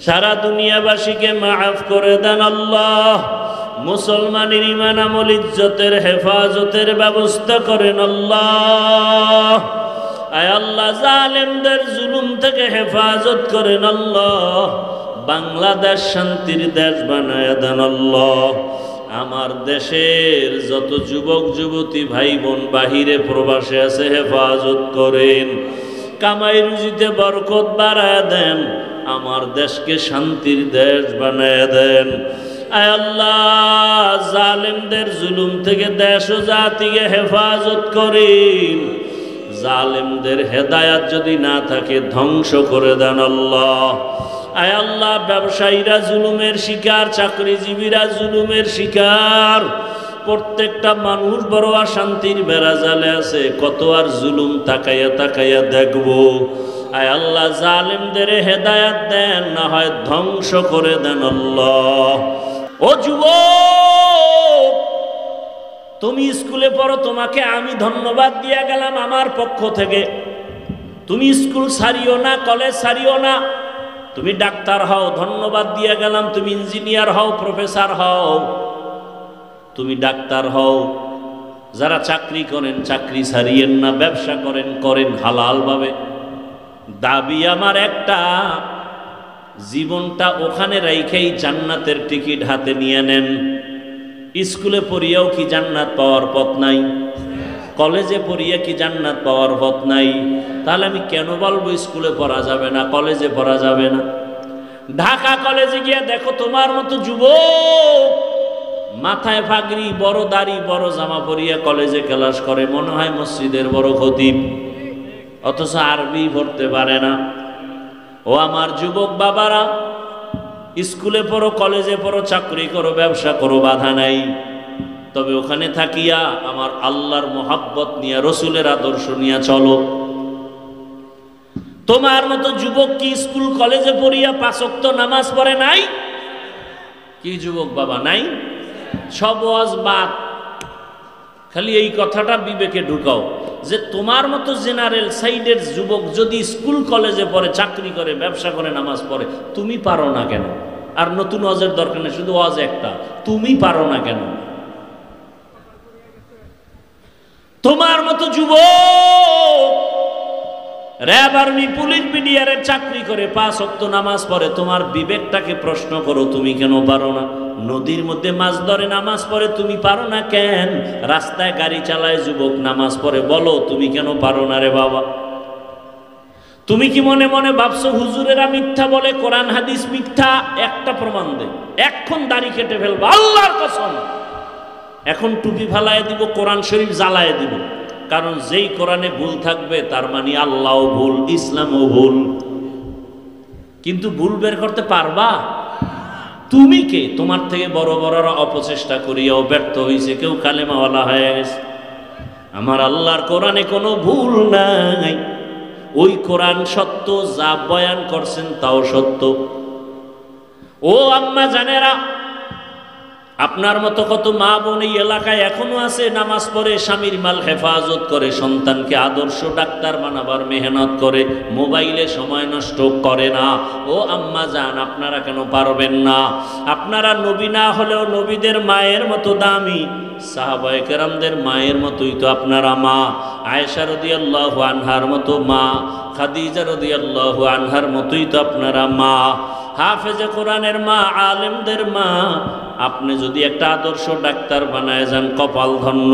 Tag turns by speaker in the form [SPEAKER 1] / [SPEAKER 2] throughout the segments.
[SPEAKER 1] সারা দুনিয়াবাসীকে মাফ করে দেন আল্লাহ। মুসলমানের ঈমান আমল ইজ্জতের হেফাজতের ব্যবস্থা করেন আল্লাহ। আয় আল্লাহ, জালেমদের জুলুম থেকে হেফাজত করেন আল্লাহ। বাংলাদেশ শান্তির দেশ বানায় দেন আল্লাহ। আমার দেশের যত যুবক যুবতী ভাই বোন বাহিরে প্রবাসে আছে হেফাজত করেন। কামাই রুজিতে বরকত বাড়ায় দেন। আমার দেশকে শান্তির দেশ বানায় দেন। আয় আল্লাহ, জালেমদের জুলুম থেকে দেশ ও জাতিকে হেফাজত করেন। জালেমদের হেদায়াত যদি না থাকে ধ্বংস করে দেন আল্লাহ। আয় আল্লাহ, ব্যবসায়ীরা জুলুমের শিকার, চাকরিজীবীরা জুলুমের শিকার। প্রত্যেকটা মানুষ বড় অশান্তির বেড়াজালে আছে। কত আর জুলুম তাকাইয়া তাকাইয়া দেখব। আয় আল্লাহ, জালেমদের হেদায়াত দেন, না হয় ধ্বংস করে দেন আল্লাহ। ও যুবক, তুমি স্কুলে পড়ো, তোমাকে আমি ধন্যবাদ দিয়া গেলাম আমার পক্ষ থেকে। তুমি স্কুল ছাড়িও না, কলেজ ছাড়িও না। তুমি ডাক্তার হও, ধন্যবাদ দিয়া গেলাম। তুমি ইঞ্জিনিয়ার হও, প্রফেসর হও, তুমি ডাক্তার হও। যারা চাকরি করেন চাকরি ছাড়িয়েন না, ব্যবসা করেন করেন হালালভাবে। দাবি আমার একটা, জীবনটা ওখানে রাইখাই জান্নাতের টিকিট হাতে নিয়ে নেন। স্কুলে পড়িয়াও কি জান্নাত পাওয়ার পথ নাই? কলেজে পড়িয়া কি জান্নাত পাওয়ার পথ নাই? তাহলে আমি কেন বলবো স্কুলে পড়া যাবে না, কলেজে পড়া যাবে না? ঢাকা কলেজে গিয়া দেখো, তোমার মতো যুবক মাথায় পাগড়ি, বড় দাড়ি, বড় জামা পরিয়া কলেজে ক্লাস করে, মনে হয় মসজিদের বড় খতিব, অথচ আরবি পড়তে পারে না। ও আমার যুবক বাবারা, স্কুলে পড়ো, কলেজে পড়ো, চাকরি করো, ব্যবসা করো, বাধা নাই। তবে ওখানে থাকিয়া আমার আল্লাহর মোহাব্বত নিয়ে, রসুলের আদর্শ নিয়ে চলো। তোমার মতো যুবক কি স্কুল কলেজে পড়িয়া 5 ওয়াক্ত নামাজ পড়ে নাই? কি যুবক বাবা নাই? সব ওয়াজ বাদ। খালি এই কথাটা বিবেকে ঢুকাও যে তোমার মতো জেনারেল সাইডের যুবক যদি স্কুল কলেজে পড়ে, চাকরি করে, ব্যবসা করে, নামাজ পড়ে, তুমি পারো না কেন? আর নতুন ওয়াজের দরকার নেই, শুধু ওয়াজ একটা, তুমি পারো না কেন? তোমার মতো যুবক র্যাব, আর্মি, পুলিশ, বিডিআরের চাকরি করে, 5 ওয়াক্ত নামাজ পড়ে, তোমার বিবেকটাকে প্রশ্ন করো, তুমি কেন পারো না? নদীর মধ্যে মাছ ধরে নামাজ পড়ে, তুমি পারো না কেন? রাস্তায় গাড়ি চালায় যুবক নামাজ পড়ে, বলো তুমি কেন পারো না রে বাবা? তুমি কি মনে মনে ভাবছো হুজুরেরা মিথ্যা বলে, কোরআন হাদিস মিথ্যা? একটা প্রমাণ দে, এখন দাড়ি কেটে ফেলবো আল্লাহর কসম। এখন টুপি ফালায় দিব, কোরআন শরীফ জ্বালায় দিব। কারণ যেই কোরআনে ভুল থাকবে তার মানে আল্লাহও ভুল, ইসলামও ভুল। কিন্তু ভুল বের করতে পারবা? তুমি কে? তোমার থেকে বড় বড়রা অপচেষ্টা করিয়াও ব্যর্থ হয়েছে, কেউ কালেমাওয়ালা হয়ে গেছে। আমার আল্লাহর কোরআনে কোনো ভুল নাই। ওই কোরআন সত্য, যা বয়ান করছেন তাও সত্য। ও আম্মা জানেরা, আপনার মতো কত মা বোন এই এলাকায় এখনো আছে, নামাজ পড়ে, স্বামীর মাল হেফাজত করে, সন্তানকে আদর্শ ডাক্তার বানাবার মেহনত করে, মোবাইলে সময় নষ্ট করে না। ও আম্মা জান, আপনারা কেন পারবেন না? আপনারা নবী না হলেও নবীদের মায়ের মতো দামি, সাহাবায়ে কেরামদের মায়ের মতোই তো আপনারা মা। আয়েশা রাদিয়াল্লাহু আনহার মতো মা, খাদিজা রাদিয়াল্লাহু আনহার মতোই তো আপনারা মা, হাফেজে কোরআনের মা, আলেমদের মা। আপনি যদি একটা আদর্শ ডাক্তার বানায় যান, কপাল ধন্য।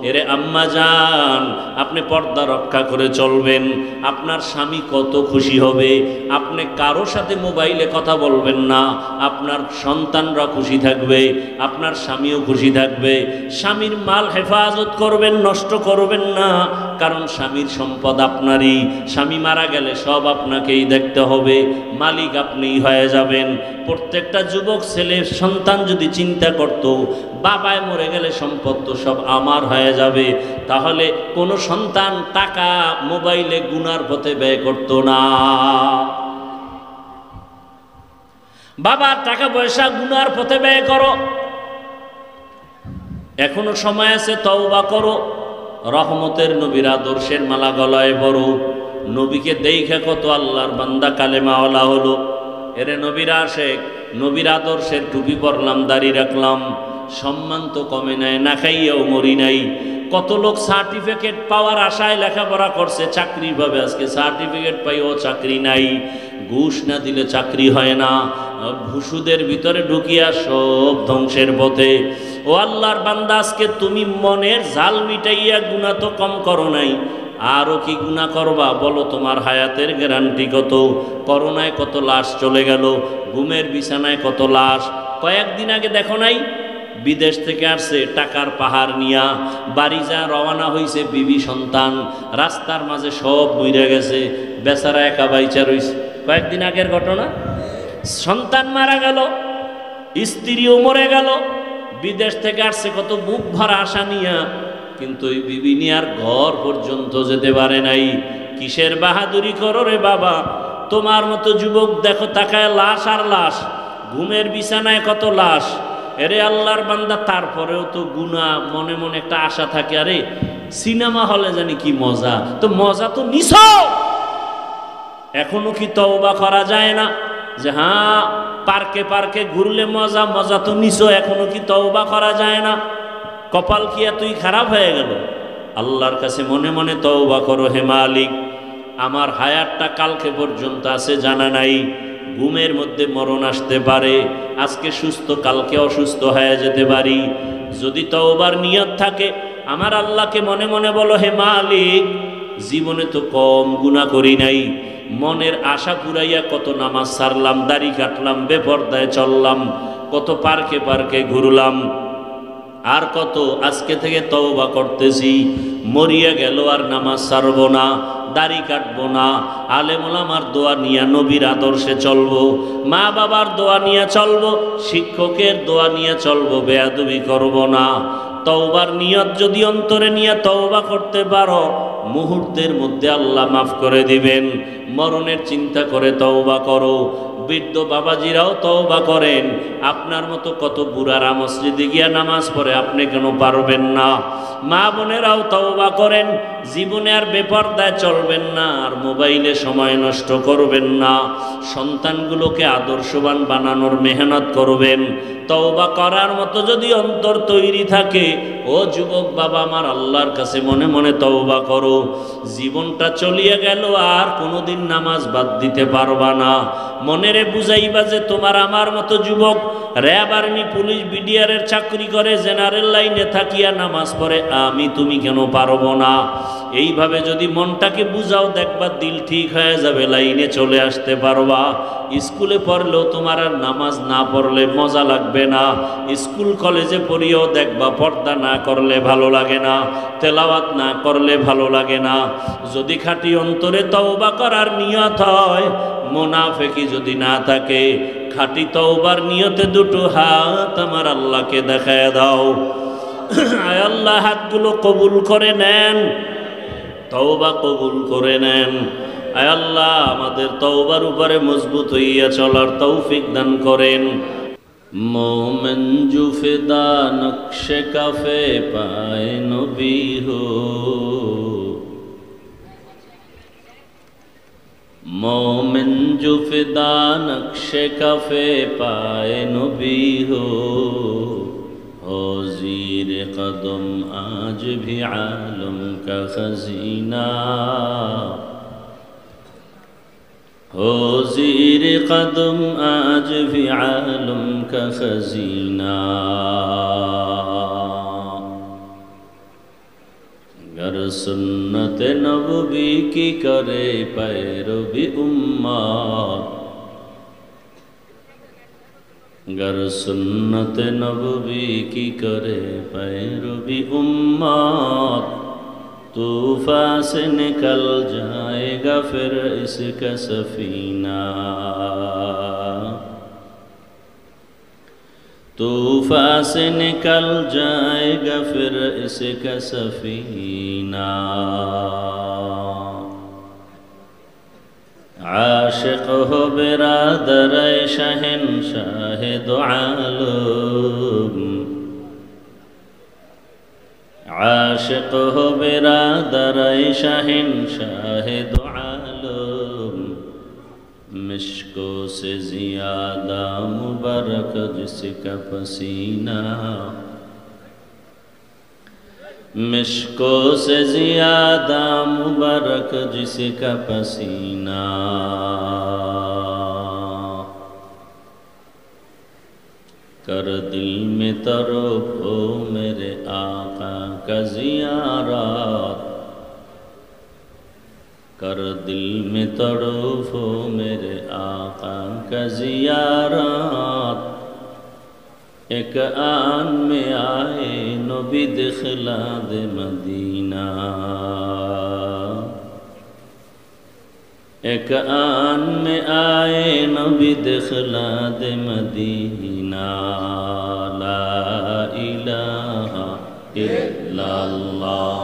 [SPEAKER 1] এরে আম্মা জান, আপনি পর্দা রক্ষা করে চলবেন, আপনার স্বামী কত খুশি হবে। আপনি কারো সাথে মোবাইলে কথা বলবেন না, আপনার সন্তানরা খুশি থাকবে, আপনার স্বামীও খুশি থাকবে। স্বামীর মাল হেফাজত করবেন, নষ্ট করবেন না, কারণ স্বামীর সম্পদ আপনারই। স্বামী মারা গেলে সব আপনাকেই দেখতে হবে, মালিক আপনিই হয়ে যাবেন। প্রত্যেকটা যুবক ছেলে সন্তান যদি চিন্তা করত, বাবায় মরে গেলে সম্পদ তো সব আমার হয়ে যাবে, তাহলে কোনো সন্তান টাকা মোবাইলে গুনার পথে ব্যয় করত না। বাবা, টাকা পয়সা গুনার পথে ব্যয় করো, এখনো সময় আছে, তওবা করো। রহমতের নবীর আদর্শের মালা গলায় পরো। নবীকে দেখে কত আল্লাহর বান্দা কালেমাওয়ালা হলো। এরে নবীর আশেক, নবীর আদর্শের টুপি পরলাম, দাড়ি রাখলাম, সম্মান তো কমে নাই, না খাইয়াও মরি নাই। কত লোক সার্টিফিকেট পাওয়ার আশায় লেখাপড়া করছে, চাকরি পাবে, আজকে সার্টিফিকেট পাইও চাকরি নাই। ঘুষ না দিলে চাকরি হয় না, ভুসুদের ভিতরে ঢুকিয়া সব ধ্বংসের পথে। ও আল্লাহর বান্দা, আজকে তুমি মনের জাল মিটাইয়া গুনাহ তো কম করো নাই, আরও কি গুনাহ করবা বলো? তোমার হায়াতের গ্যারান্টি কত? করোনায় কত লাশ চলে গেল, ঘুমের বিছানায় কত লাশ। কয়েকদিন আগে দেখো নাই, বিদেশ থেকে আসছে টাকার পাহাড় নিয়া, বাড়ি যা রওনা হইছে বিবি সন্তান, রাস্তার মাঝে সব মইরা গেছে, বেচারা একা বাইচা রইছে। কয়েকদিন আগের ঘটনা, সন্তান মারা গেল, স্ত্রীও মরে গেল, বিদেশ থেকে আসছে কত বুক ভরা আশা নিয়া, কিন্তু ওই বিবি নিয়ার ঘর পর্যন্ত যেতে পারে নাই। কিসের বাহাদুরি করো রে বাবা? তোমার মতো যুবক দেখো তাকায় লাশ আর লাশ, ঘুমের বিছানায় কত লাশ। এরে আল্লাহর বান্দা, তারপরেও তো গুনাহ, মনে মনে একটা আশা থাকে, আরে সিনেমা হলে জানি কি মজা, তো মজা তো নিছ, এখনো কি তওবা করা যায় না? যে হ্যাঁ, পার্কে পার্কে ঘুরলে মজা, মজা তো নিছ, এখনো কি তওবা করা যায় না? কপাল কি এতই খারাপ হয়ে গেল? আল্লাহর কাছে মনে মনে তওবা করো, হে মালিক, আমার হায়াতটা কালকে পর্যন্ত আছে জানা নাই, ঘুমের মধ্যে মরণ আসতে পারে, আজকে সুস্থ কালকে অসুস্থ হয়ে যেতে পারি। যদি তওবার নিয়ত থাকে, আমার আল্লাহকে মনে মনে বলো, হে মালিক, জীবনে তো কম গুনাহ করি নাই, মনের আশা পুরাইয়া কত নামাজ ছাড়লাম, দাড়ি কাটলাম, বেপরদায় চললাম, কত পার্কে পার্কে ঘুরলাম, আর কত আজকে থেকে তওবা করতেছি, মরিয়া গেল আর নামাজ ছাড়বো না, দাড়ি কাটবো না, আলেম ওলামার দোয়া নিয়ে নবীর আদর্শে চলবো, মা বাবার দোয়া নিয়ে চলবো, শিক্ষকের দোয়া নিয়ে চলবো, বেয়াদবি করব না। তওবার নিয়ত যদি অন্তরে নিয়ে তওবা করতে পারো, মুহূর্তের মধ্যে আল্লাহ মাফ করে দিবেন। মরণের চিন্তা করে তওবা করো। বৃদ্ধ বাবাজিরাও তওবা করেন, আপনার মতো কত বুড়ারা মসজিদে গিয়া নামাজ পড়ে, আপনি কেন পারবেন না? মা বোনেরাও তওবা করেন, জীবনে আর বেপরদায় চলবেন না, আর মোবাইলে সময় নষ্ট করবেন না, সন্তানগুলোকে আদর্শবান বানানোর মেহনত করবেন। তওবা করার মতো যদি অন্তর তৈরি থাকে, ও যুবক বাবা আমার, আল্লাহর কাছে মনে মনে তওবা করো। জীবনটা চলিয়া গেল, আর কোনোদিন নামাজ বাদ দিতে পারবা না। মনেরে বুঝাইবা যে তোমার আমার মতো যুবক র্যাব, আর্মি, পুলিশ, বিডিআরের চাকরি করে, জেনারেল লাইনে থাকিয়া নামাজ পড়ে, আমি তুমি কেন পারবো না? এইভাবে যদি মনটাকে বুঝাও, দেখবা দিল ঠিক হয়ে যাবে, লাইনে চলে আসতে পারবা। স্কুলে পড়লেও তোমার আর নামাজ না পড়লে মজা লাগবে না, স্কুল কলেজে পড়িয়েও দেখবা পর্দা না করলে ভালো লাগে না, তেলাওয়াত না করলে ভালো লাগে না। যদি খাঁটি অন্তরে তওবা করার নিয়ত হয়, মুনাফিকি যদি না থাকে, খাঁটি তওবার নিয়তে দুটো হাত আমার আল্লাহকে দেখায় দাও। আয় আল্লাহ, হাতগুলো কবুল করে নেন, তওবা কবুল করে নেন। আয় আল্লাহ, আমাদের তওবার উপরে মজবুত হইয়া চলার তৌফিক দান করেন। মোমেন জুফেদা নকশে কাফে পায় নবী হো, मोमिन जो फिदा नक्शे कफ़े पाए नबी हो ज़ीर कदम आज भी आलम का खजीना, हो ज़ीर कदम आज भी आलम का खजीना। गर सुन्नत नबवी की करे पैरवी उम्मत, गर सुन्नत नबवी की करे पैरवी उम्मत, तूफ़ान से निकल जाएगा फिर इसका सफीना, तूफ़ान से निकल जाएगा फिर इसका सफीना। आशिक़ हो बिरादर शहंशाह दो आलम, आशिक़ हो बिरादर शहंशाह दो आलम, मिश्कों से ज़्यादा मुबारक जिसका पसीना, मिश्कों से ज़्यादा मुबारक जिसका पसीना, कर दिल में तरफ हो मेरे आका का ज़ियारत, कर दिल में तरफ हो मेरे आका का ज़ियारत, एक आन में आए नबी दिखला दे मदीना, एक आन में आए नबी दिखला दे मदीना, ला इलाहा इल्लल्लाह,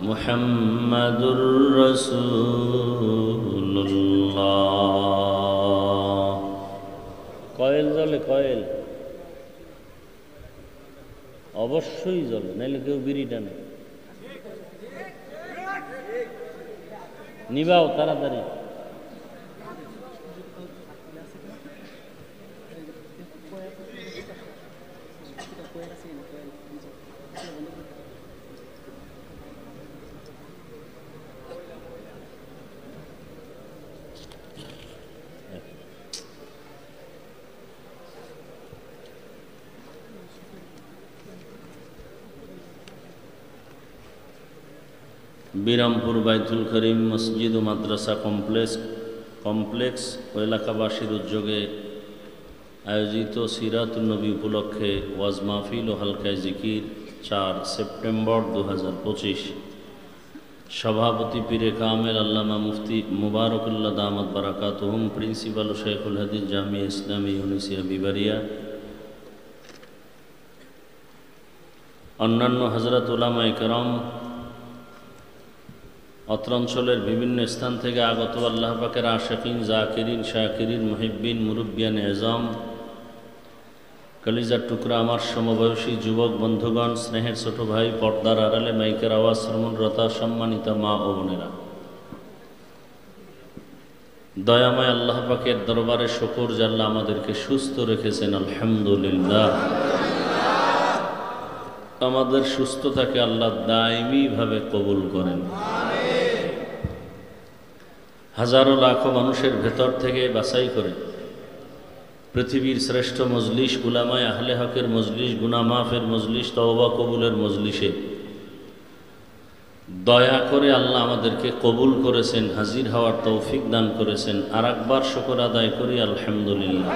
[SPEAKER 1] मुहम्मदुर रसूलुल्लाह। কয়েল জ্বলে, কয়েল অবশ্যই জ্বলে, নাইলে কেউ বিড়ি টানে। নিবাও তাড়াতাড়ি। বিরামপুর বাইতুল করিম মসজিদ ও মাদ্রাসা কমপ্লেক্স ও এলাকাবাসীর উদ্যোগে আয়োজিত সিরাতুন নবী উপলক্ষে ওয়াজ মাহফিল ও হালকায় জিকির 4 সেপ্টেম্বর 2025। সভাপতি পীরে কামেল আল্লামা মুফতি মুবারকুল্লাহ দামাত বারাকাতুহুম, প্রিন্সিপাল ও শেখুল হাদিস জামিয়া ইসলামী ইউনিসিয়া বিবারিয়া, অন্যান্য হযরত উলামায়ে কেরাম, অত্র অঞ্চলের বিভিন্ন স্থান থেকে আগত আল্লাহ পাকের আশিকিন, জাকিরিন, শাকিরিন, মুহিব্বিন, মুরব্বিয়ান এজাম, কলিজার টুকরা আমার সমবয়সী যুবক বন্ধুগণ, স্নেহের ছোট ভাই, পর্দার আড়ালে মাইকের আওয়াজ শ্রবণরতা সম্মানিত মা ও বোনেরা, দয়াময় আল্লাহ পাকের দরবারে শুকর যে আল্লাহ আমাদেরকে সুস্থ রেখেছেন, আলহামদুলিল্লাহ। আমাদের সুস্থতাকে আল্লাহ দায়মীভাবে কবুল করেন। হাজারো লাখো মানুষের ভেতর থেকে বাছাই করে পৃথিবীর শ্রেষ্ঠ মজলিস, উলামায়ে আহলে হকের মজলিস, গুনাহ মাফের মজলিস, তওবা কবুলের মজলিসে দয়া করে আল্লাহ আমাদেরকে কবুল করেছেন, হাজির হওয়ার তৌফিক দান করেছেন। আর একবার শুকর আদায় করি, আলহামদুলিল্লাহ।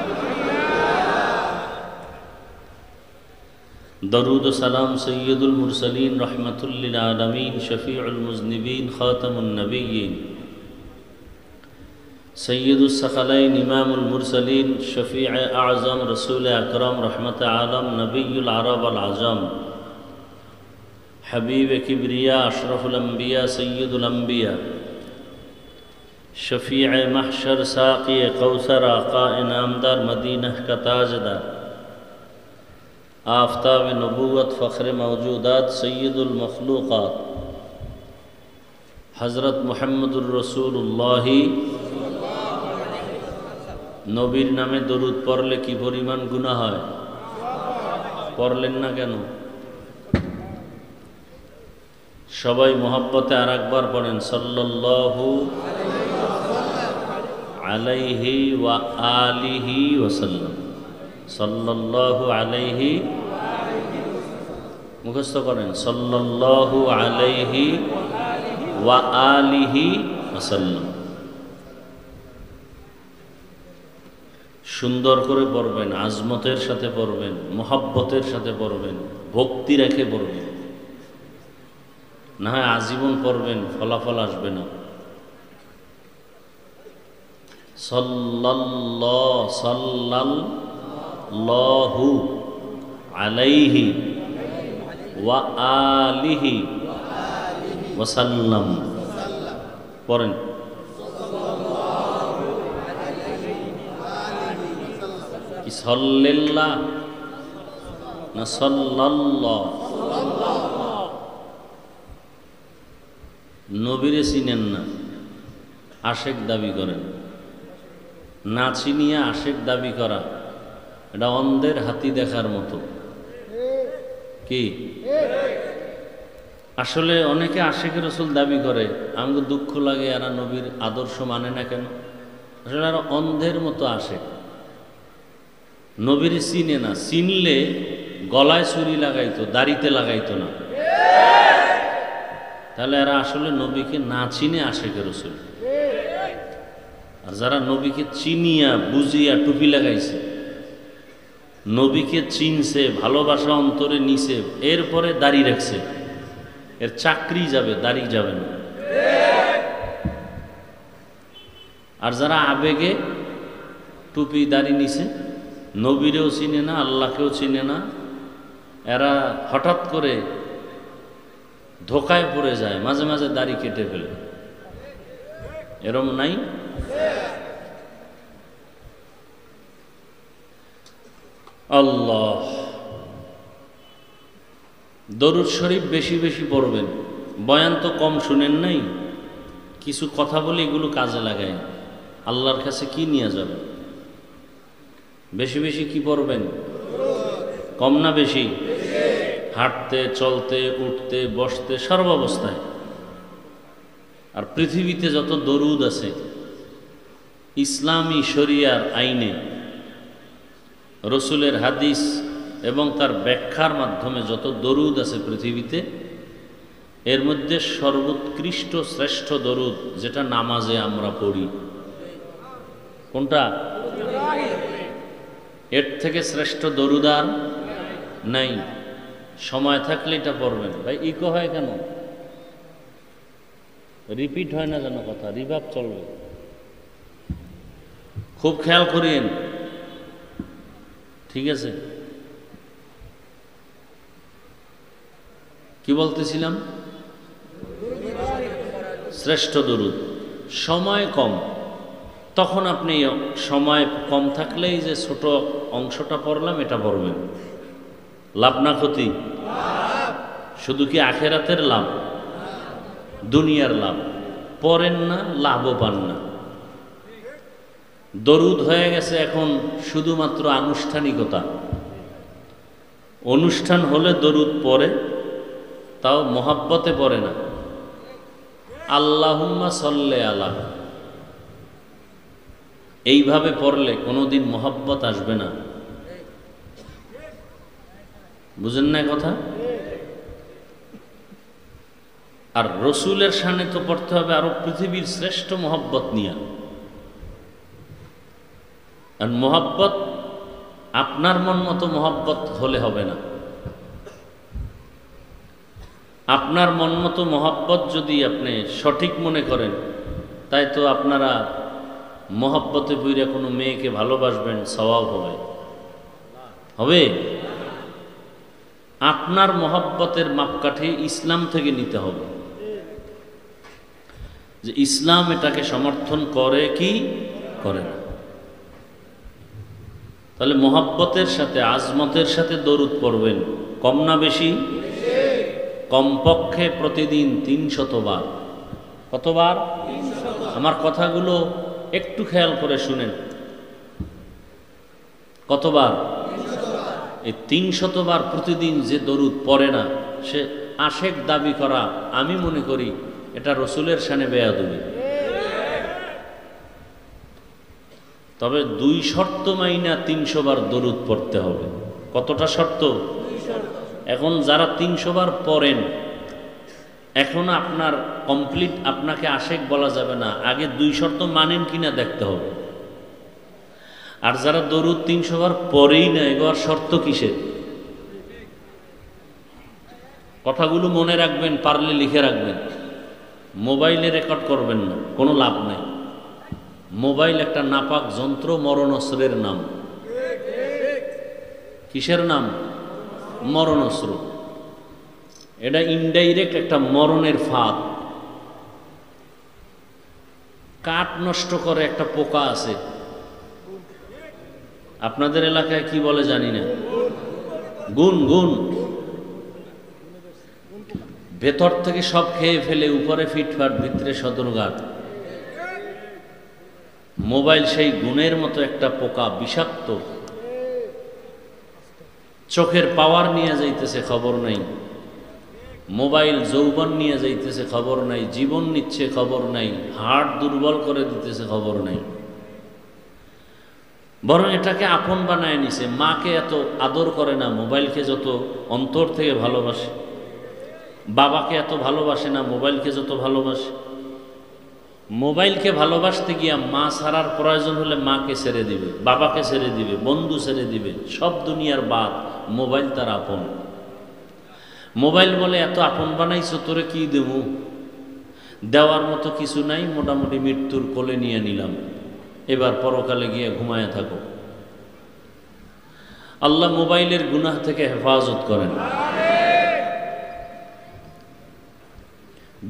[SPEAKER 1] দরুদ ও সালাম সৈয়দুল মুরসালিন, রহমাতুল লিল আলামিন, শফিউল মুজনিবিন, খাতামুন নবিয়্যিন, সৈয়দুস সাকালাইন, ইমামুল মুরসালিন, শফিউ আযম, রসুল আকরম, রহমত আলম, নবিয়ুল আরব আল আজম, হাবিব কিবরিয়া, আশরফুল আম্বিয়া, সৈয়দুল আম্বিয়া, শফিউ মাহশর, সাকি কৌসর, আকা ইনামদার, মদিনা কা তাজদার, आफताब नबूवत फ़ख्र मौजूदात सैयदुल मखलूक़ात हज़रत मुहम्मदुर रसूलुल्लाह नबीर नामे दरूद पढ़ले की परिमाण गुनाह হয় পড়লেন না কেন সবাই মোহাব্বতে আরেকবার পড়েন সাল্লাল্লাহু আলাইহি ওয়া আলিহি ওয়াসাল্লাম সাল্লাল্লাহু আলাইহি মুখস্থ করেন সাল্লাল্লাহু আলাইহি ওয়া আলিহি ওয়াসাল্লাম সুন্দর করে পড়বেন আজমতের সাথে পড়বেন মোহাব্বতের সাথে পড়বেন ভক্তি রেখে পড়বেন না হয় আজীবন পড়বেন ফলাফল আসবে না সাল্লাল্লাহু আলাইহি ওয়া আলিহি ওয়াসাল্লাম পড়েন কি সাল্লাল্লাহ না সাল্লাল্লাহ নবীরে চিনেন না আশেক দাবি করেন না চিনিয়া আশেক দাবি করা এটা অন্ধের হাতি দেখার মতো কি আসলে অনেকে আশেকের রাসূল দাবি করে আমাকে দুঃখ লাগে এরা নবীর আদর্শ মানে না কেন আসলে আর অন্ধের মতো আশেক নবীর চিনে না চিনলে গলায় ছুরি লাগাইতো দাড়িতে লাগাইতো না তাহলে এরা আসলে নবীকে না চিনে আশেকের রাসূল আর যারা নবীকে চিনিয়া বুঝিয়া টুপি লাগাইছে নবীকে চিনছে ভালোবাসা অন্তরে নিছে এরপরে দাড়ি রাখছে এর চাকরি যাবে দাড়ি যাবে না আর যারা আবেগে টুপি দাড়ি নিছে নবীরেও চিনে না আল্লাহকেও চিনে না এরা হঠাৎ করে ধোকায় পড়ে যায় মাঝে মাঝে দাড়ি কেটে ফেলে এরম নাই আল্লাহ দরুদ শরীফ বেশি বেশি পড়বেন বয়ান তো কম শুনেন নাই কিছু কথা বলে এগুলো কাজে লাগায় আল্লাহর কাছে কি নিয়ে যাবে বেশি বেশি কি পড়বেন কম না বেশি হাঁটতে চলতে উঠতে বসতে সর্বাবস্থায় আর পৃথিবীতে যত দরুদ আছে ইসলামী শরিয়ার আইনে রসুলের হাদিস এবং তার ব্যাখ্যার মাধ্যমে যত দরুদ আছে পৃথিবীতে এর মধ্যে সর্বোৎকৃষ্ট শ্রেষ্ঠ দরুদ যেটা নামাজে আমরা পড়ি কোনটা এর থেকে শ্রেষ্ঠ দরুদ আর নাই সময় থাকলে এটা পড়বেন ভাই ইকো হয় কেন রিপিট হয় না যেন কথা রিভাব চলবে খুব খেয়াল করিয়েন ঠিক আছে কি বলতেছিলাম শ্রেষ্ঠ দরুদ সময় কম তখন আপনি সময় কম থাকলেই যে ছোট অংশটা পড়লাম এটা পড়বেন লাভ না ক্ষতি শুধু কি আখেরাতের লাভ দুনিয়ার লাভ পড়েন না লাভও পান না দরুদ হয়ে গেছে এখন শুধুমাত্র আনুষ্ঠানিকতা অনুষ্ঠান হলে দরুদ পড়ে তাও মোহাব্বতে পড়ে না আল্লাহুম্মা সাল্লি আলা এইভাবে পড়লে কোনোদিন মোহাব্বত আসবে না বুঝেন না কথা আর রসুলের শানে তো পড়তে হবে আরো পৃথিবীর শ্রেষ্ঠ মোহাব্বত নিয়ে আর মোহাব্বত আপনার মন মতো মোহাব্বত হলে হবে না আপনার মন মতো মোহাব্বত যদি আপনি সঠিক মনে করেন তাই তো আপনারা মোহাব্বতে পইরা কোনো মেয়েকে ভালোবাসবেন সওয়াব হবে হবে আপনার মোহাব্বতের মাপকাঠি ইসলাম থেকে নিতে হবে যে ইসলাম এটাকে সমর্থন করে কি করে না তাহলে মোহাব্বতের সাথে আজমতের সাথে দরুদ পড়বেন, কম না বেশি? কমপক্ষে প্রতিদিন ৩০০ বার। কতবার? আমার কথাগুলো একটু খেয়াল করে শুনেন। কতবার? এই ৩০০ বার প্রতিদিন যে দরুদ পড়ে না, সে আশেক দাবি করা, আমি মনে করি এটা রসুলের শানে বেয়াদবি। তবে ২ শর্ত মাইনা ৩০০ বার দরুদ পড়তে হবে। কতটা শর্ত? এখন যারা ৩০০ বার পড়েন, এখন আপনার কমপ্লিট, আপনাকে আশেক বলা যাবে না, আগে ২ শর্ত মানেন কিনা দেখতে হবে। আর যারা দরুদ ৩০০ বার পড়েই না, এবার শর্ত কিসের? কথাগুলো মনে রাখবেন, পারলে লিখে রাখবেন, মোবাইলে রেকর্ড করবেন না, কোনো লাভ নাই। মোবাইল একটা নাপাক যন্ত্র, মরণস্ত্রের নাম। কিসের নাম? মরণস্ত্র। এটা ইনডাইরেক্ট একটা মরণের ফাঁদ। কাঠ নষ্ট করে একটা পোকা আছে, আপনাদের এলাকায় কি বলে জানি না, গুণ। গুণ ভেতর থেকে সব খেয়ে ফেলে, উপরে ফিটফাট, ভিতরে সদরঘাট। মোবাইল সেই গুণের মতো একটা পোকা, বিষাক্ত। চোখের পাওয়ার নিয়ে যাইতেছে, খবর নাই। মোবাইল যৌবন নিয়ে যাইতেছে, খবর নাই। জীবন নিচ্ছে, খবর নাই। হার্ট দুর্বল করে দিতেছে, খবর নাই। বরং এটাকে আপন বানায় নিছে। মাকে এত আদর করে না, মোবাইলকে যত অন্তর থেকে ভালোবাসে। বাবাকে এত ভালোবাসে না, মোবাইলকে যত ভালোবাসে। মোবাইলকে ভালোবাসতে গিয়া মা ছাড়ার প্রয়োজন হলে মাকে ছেড়ে দিবে, বাবাকে ছেড়ে দিবে, বন্ধু ছেড়ে দিবে, সব দুনিয়ার বাদ। মোবাইল তার আপন। মোবাইল বলে এত আপন বানাইছো, তোরে কি দেবো, দেওয়ার মতো কিছু নাই, মোটামুটি মৃত্যুর কোলে নিয়ে নিলাম, এবার পরকালে গিয়ে ঘুমায় থাকো। আল্লাহ মোবাইলের গুনাহ থেকে হেফাজত করেন।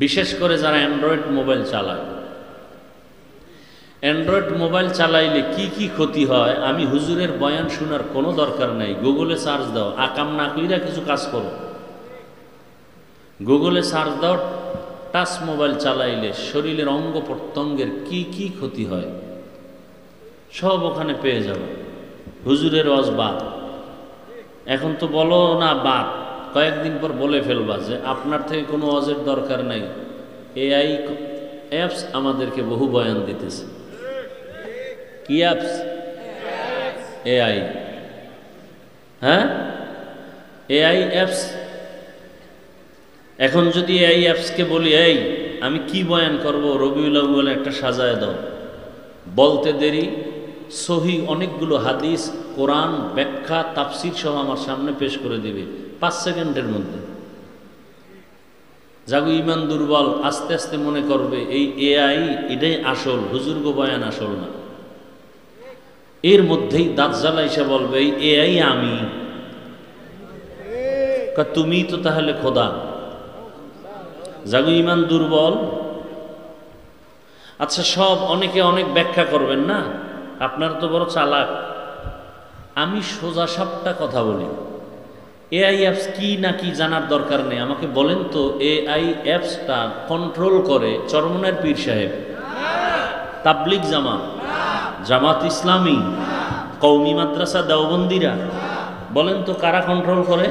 [SPEAKER 1] বিশেষ করে যারা অ্যান্ড্রয়েড মোবাইল চালায়, অ্যান্ড্রয়েড মোবাইল চালাইলে কি কি ক্ষতি হয়, আমি হুজুরের বয়ান শোনার কোনো দরকার নাই। গুগলে সার্চ দাও, আকাম না কইরা কিছু কাজ করো, গুগলে সার্চ দাও, টাচ মোবাইল চালাইলে শরীরের অঙ্গ প্রত্যঙ্গের কি কি ক্ষতি হয় সব ওখানে পেয়ে যাবে। হুজুরের ওয়াজ বাদ, এখন তো বলো না বাদ, কয়েকদিন পর বলে ফেলবা যে আপনার থেকে কোনো ওয়াজের দরকার নাই, এআই অ্যাপস আমাদেরকে বহু বয়ান দিতেছে। কি অ্যাপস? এআই। হ্যাঁ, এআই অ্যাপস। এখন যদি এআই অ্যাপসকে বলি, এই আমি কি বয়ান করব, রবিউল আউয়ালে একটা সাজায় দাও, বলতে দেরি সহি অনেকগুলো হাদিস, কোরআন, ব্যাখ্যা, তাফসির সহ আমার সামনে পেশ করে দিবে 5 সেকেন্ডের মধ্যে। যাগো ইমান দুর্বল, আস্তে আস্তে মনে করবে এই এআই এটাই আসল, হুজুরগো বয়ান আসল না। এর মধ্যেই দাঁত জ্বালাইসা বলবে এই এআই আমি। তুমি তো তাহলে খোদা। যাগো ইমান দুর্বল। আচ্ছা, সব অনেকে অনেক ব্যাখ্যা করবেন না, আপনার তো বড় চালাক। আমি সোজা সাপটা কথা বলি, এআই অ্যাপস কি না কি জানার দরকার নেই, আমাকে বলেন তো এআই অ্যাপসটা কন্ট্রোল করে চরমনার পীর সাহেব, তাবলিগ জামাত, জামাত ইসলামী, কওমি মাদ্রাসা দেওবন্দিরা? বলেন তো কারা কন্ট্রোল করে?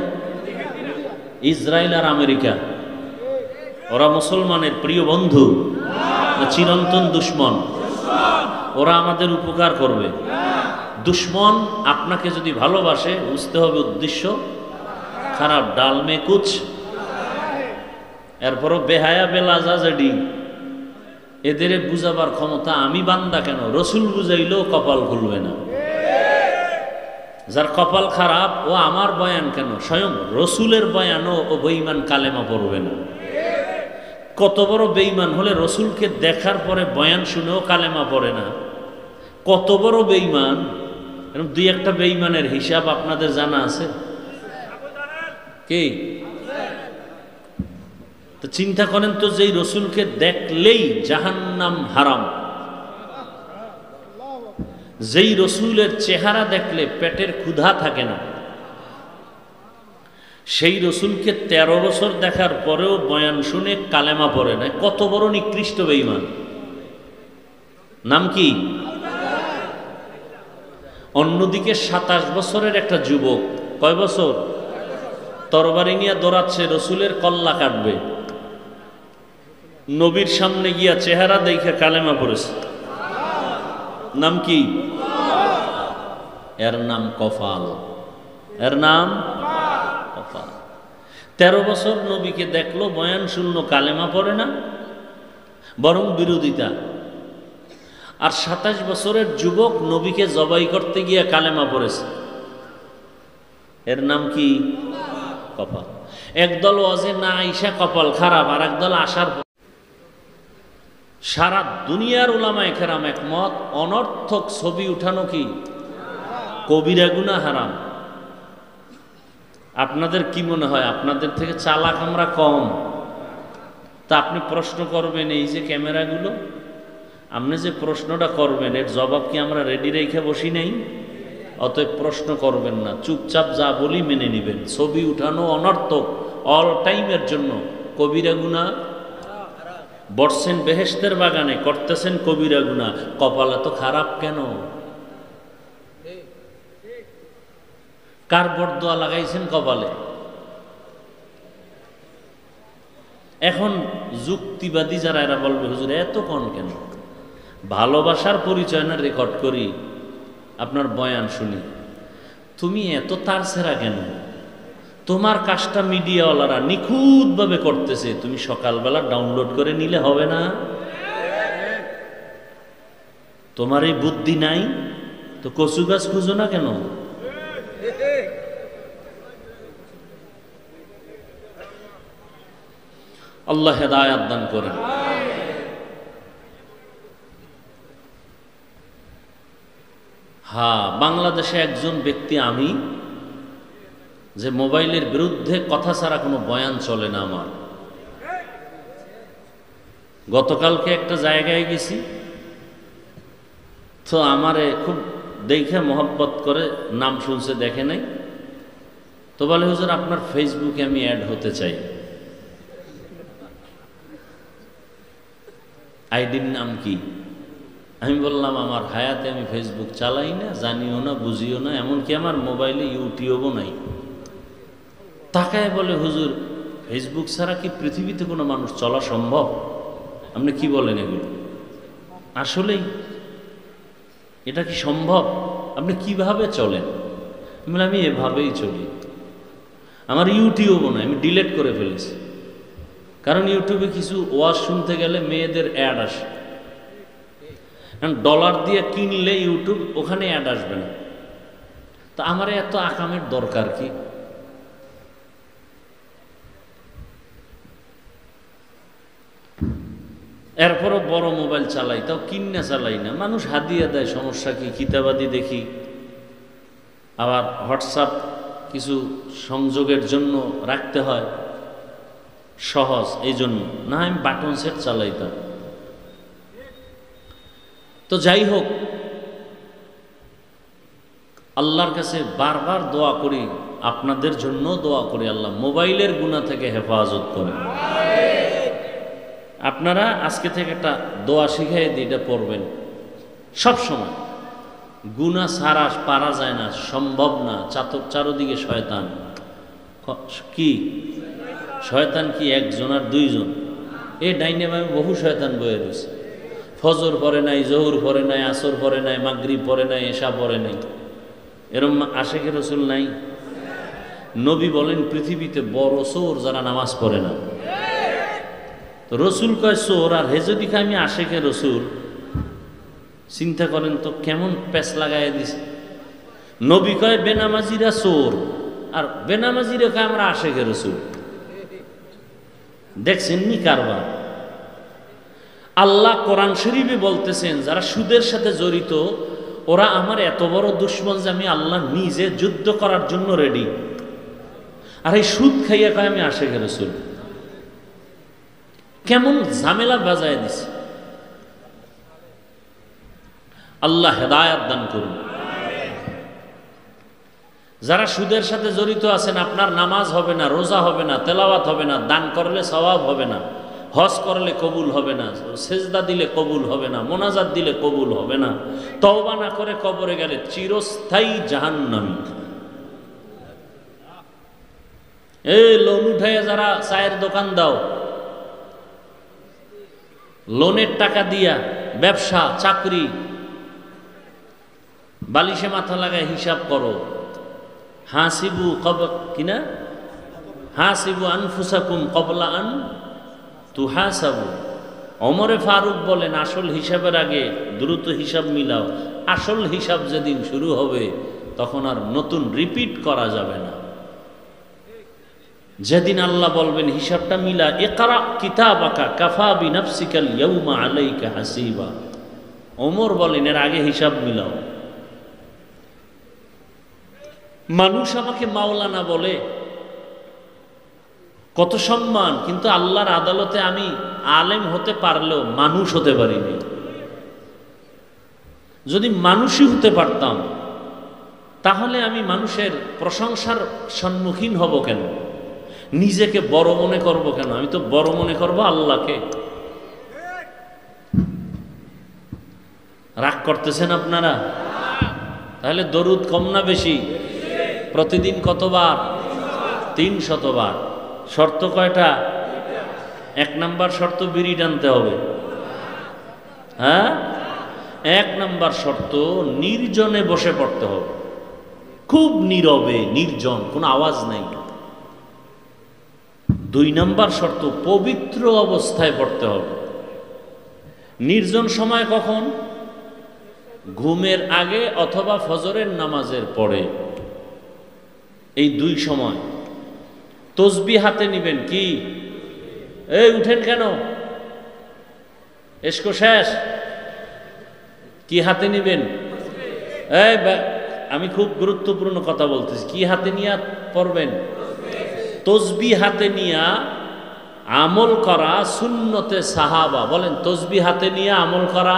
[SPEAKER 1] ইসরায়েল আর আমেরিকা। ওরা মুসলমানের প্রিয় বন্ধু না চিরন্তন দুশ্মন? ওরা আমাদের উপকার করবে। দুশ্মন আপনাকে যদি ভালোবাসে, বুঝতে হবে উদ্দেশ্য খারাপ, ডাল মে কুচ। এরপরও বেহায়া বেলাজা জেডি, এদের বুঝাবার ক্ষমতা আমি বান্দা কেন, রসুল বুঝাইলেও কপাল খুলবে না। যার কপাল খারাপ, ও আমার বয়ান কেন, স্বয়ং রসুলের বয়ানও ও বেঈমান কালেমা পড়বে না। কত বড় বেঈমান হলে রসুলকে দেখার পরে বয়ান শুনেও কালেমা পড়ে না? কত বড় বেঈমান! এরকম 2-1টা বেঈমানের হিসাব আপনাদের জানা আছে কি? তো চিন্তা করেন তো, যেই রসুলকে দেখলেই জাহান্নাম হারাম, যেই রসুলের চেহারা দেখলে পেটের ক্ষুধা থাকে না, সেই রসুলকে 13 বছর দেখার পরেও বয়ান শুনে কালেমা পড়ে না। কত বড় নিকৃষ্ট বেঈমান! নাম কি? অন্যদিকে 27 বছরের একটা যুবক, কয় বছর? তরবারি নিয়ে দৌড়াচ্ছে, রসুলের কল্লা কাটবে, নবীর সামনে গিয়া চেহারা দেখে কালেমা পড়েছে। নাম কি? এর নাম কফাল। এর নাম কফাল। 13 বছর নবীকে দেখলো, বয়ান শুনলো, কালেমা পড়ে না, বরং বিরোধিতা। আর 27 বছরের যুবক নবীকে জবাই করতে গিয়ে কালেমা পড়েছে। এর নাম কি? কপাল। একদল ওয়াজে না আইসা কপাল খারাপ, আর একদল আসার। সারা দুনিয়ার উলামায়ে কেরাম একমত, অনর্থক ছবি উঠানো কি কবিরা গুনাহ, হারাম। আপনাদের কি মনে হয় আপনাদের থেকে চালাক আমরা কম? তা আপনি প্রশ্ন করবেন, এই যে ক্যামেরাগুলো, আপনি যে প্রশ্নটা করবেন এর জবাব কি আমরা রেডি রেখে বসি নাই? অতএব প্রশ্ন করবেন না, চুপচাপ যা বলি মেনে নেবেন। ছবি উঠানো অনর্থক, অল টাইমের জন্য কবিরা গুনাহ। বসছেন বেহেশতের বাগানে, করতেছেন কবিরা গুনাহ, কপাল এত খারাপ কেন? কার বরদোয়া লাগাইছেন কপালে? এখন যুক্তিবাদী যারা, এরা বলবে হুজুর এত কন কেন? ভালোবাসার পরিচয় না রেকর্ড করি, আপনার বয়ান শুনি, তুমি এত তার ছেঁড়া কেন? তোমার কাজটা মিডিয়াওয়ালারা নিখুঁতভাবে করতেছে, তুমি সকালবেলা ডাউনলোড করে নিলে হবে না? তোমার এই বুদ্ধি নাই তো কচু গাছ খুঁজো না কেন? আল্লাহ হেদায়াত দান করেন। হ্যাঁ, বাংলাদেশে একজন ব্যক্তি আমি, যে মোবাইলের বিরুদ্ধে কথা ছাড়া কোনো বয়ান চলে না আমার। গতকালকে একটা জায়গায় গেছি, তো আমারে খুব দেখে মহব্বত করে, নাম শুনছে দেখে নাই, তো বলে হুজুর আপনার ফেসবুকে আমি অ্যাড হতে চাই। আইডির নাম কি? আমি বললাম আমার হায়াতে আমি ফেসবুক চালাই না, জানিও না, বুঝিও না, এমনকি আমার মোবাইলে ইউটিউবও নাই। তাকায় বলে হুজুর ফেসবুক ছাড়া কি পৃথিবীতে কোনো মানুষ চলা সম্ভব? আপনি কি বলেন এগুলো? আসলেই এটা কি সম্ভব? আপনি কিভাবে চলেন? আমি এভাবেই চলি। আমার ইউটিউবও নাই, আমি ডিলেট করে ফেলেছি। কারণ ইউটিউবে কিছু ওয়াজ শুনতে গেলে মেয়েদের অ্যাড আসে, কারণ ডলার দিয়ে কিনলে ইউটিউব ওখানে অ্যাড আসবে না। তা আমার এত আকামের দরকার কি? এরপরও বড় মোবাইল চালাই, তাও কিনে চালাই না, মানুষ হাদিয়া দেয়, সমস্যা কি? কিতাবাদি দেখি, আবার হোয়াটসঅ্যাপ কিছু সংযোগের জন্য রাখতে হয়, সহজ, এই জন্য না আমি বাটন সেট চালাইতাম। তো যাই হোক, আল্লাহর কাছে বারবার দোয়া করি, আপনাদের জন্য দোয়া করি, আল্লাহ মোবাইলের গুনাহ থেকে হেফাজত করেন। আপনারা আজকে থেকে একটা দোয়া শিখাই দিই, এটা পড়বেন সব সময়। গুনাহ ছাড়া পারা যায় না, সম্ভব না। চারদিকে শয়তান। কি শয়তান? কি একজন আর দুইজন? এই ডাইনে বামে বহু শয়তান বয়ে রয়েছে। ফজর পড়ে নাই, জহুর পড়ে নাই, আসর পড়ে নাই, মাগরিব পড়ে নাই, এশা পড়ে নাই। এরম আশেকে রসুল নাই? নবী বলেন পৃথিবীতে বড় চোর যারা নামাজ পড়ে না। তো রসুল কয় চোর, আর হে যদি কয় আমি আশেকে রসুল, চিন্তা করেন তো কেমন প্যাচ লাগাই দিছে। নবী কয় বেনামাজিরা চোর, আর বেনামাজিরা কয় আমরা আশেকে রসুল। দেখছেন নি কারবার? আল্লাহ কোরআন শরীফে বলতেছেন যারা সুদের সাথে জড়িত ওরা আমার এত বড় দুশ্মন যে আমি আল্লাহ নিজে যুদ্ধ করার জন্য রেডি। আর এই সুদ খাইয়া কয় আমি আশেকে রসুল। কেমন ঝামেলা বাজায় দিছে। আল্লাহ হেদায়াত দান করুন। যারা সুদের সাথে জড়িত আছেন, আপনার নামাজ হবে না, রোজা হবে না, তেলাওয়াত হবে না, দান করলে সওয়াব হবে না, হজ করলে কবুল হবে না, সেজদা দিলে কবুল হবে না, মোনাজাত দিলে কবুল হবে না, তওবা না করে কবরে গেলে চিরস্থায়ী জাহান্নামী। এই লোন উঠাইয়া যারা চায়ের দোকান দাও, লোনের টাকা দিয়া ব্যবসা, চাকরি, বালিশে মাথা লাগায় হিসাব করো। হাসিবু কিনা হাসিবু আনফুসাকুম ক্বাবলা আন তুহাসাবু। ওমরে ফারুক বলেন, আসল হিসাবের আগে দ্রুত হিসাব মিলাও। আসল হিসাব যেদিন শুরু হবে তখন আর নতুন রিপিট করা যাবে না। যেদিন আল্লাহ বলবেন হিসাবটা মিলা, ইকরা কিতাবাকা কাফা বিনাফসিকাল ইয়াউমা আলাইকা হাসিবা। ওমর বলেন, এর আগে হিসাব মিলাও। মানুষ আমাকে মাওলানা বলে, কত সম্মান, কিন্তু আল্লাহর আদালতে আমি আলেম হতে পারলেও মানুষ হতে পারিনি। যদি মানুষই হতে পারতাম তাহলে আমি মানুষের প্রশংসার সম্মুখীন হব কেন? নিজেকে বড় মনে করব কেন? আমি তো বড় মনে করব আল্লাহকে। রাগ করতেছেন আপনারা? তাহলে দরুদ কম না বেশি? প্রতিদিন কতবার? 300 বার। শর্ত কয়টা? 1 নাম্বার শর্ত বিড়ি টানতে হবে। হ্যাঁ, 1 নাম্বার শর্ত নির্জনে বসে পড়তে হবে, খুব নীরবে, নির্জন, কোনো আওয়াজ নাই। 2 নাম্বার শর্ত পবিত্র অবস্থায় পড়তে হবে। নির্জন সময় কখন? ঘুমের আগে অথবা ফজরের নামাজের পরে। এই 2 সময় তসবিহ হাতে নিবেন। কি এই উঠেন কেন? এসকো শেষ। কি হাতে নিবেন? এই আমি খুব গুরুত্বপূর্ণ কথা বলতেছি। কি হাতে নিয়ে পড়বেন? তসবিহ হাতে নিয়ে আমল করা সুন্নতে সাহাবা। বলেন, তসবিহ হাতে নিয়ে আমল করা।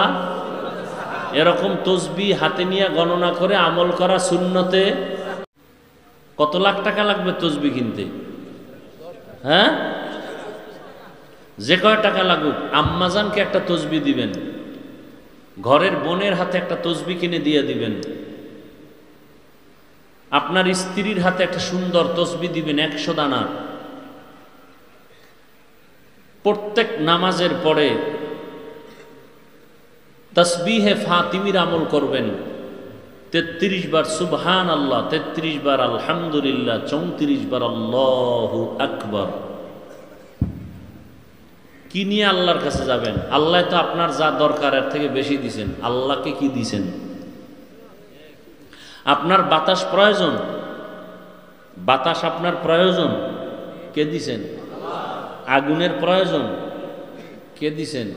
[SPEAKER 1] এরকম তসবিহ হাতে নিয়ে গণনা করে আমল করা সুন্নতে। কত লাখ টাকা লাগবে তসবিহ কিনতে? হ্যাঁ, যে কয় টাকা লাগুক, আম্মাজানকে একটা তসবিহ দিবেন, ঘরের বোনের হাতে একটা তসবিহ কিনে দিয়ে দিবেন, আপনার স্ত্রীর হাতে একটা সুন্দর তসবিহ দিবেন 100 দানার। প্রত্যেক নামাজের পরে তসবিহে ফাতিমির আমল করবেন। 33 বার সুবহান আল্লাহ, 33 বার আলহামদুলিল্লাহ, 34 বার আল্লাহু আকবার। কি নিয়ে আল্লাহর কাছে যাবেন? আল্লাহ তো আপনার যা দরকার এর থেকে বেশি দিছেন। আল্লাহকে কি দিছেন? আপনার বাতাস প্রয়োজন, বাতাস আপনার প্রয়োজন, কে দিছেন? আগুনের প্রয়োজন, কে দিছেন?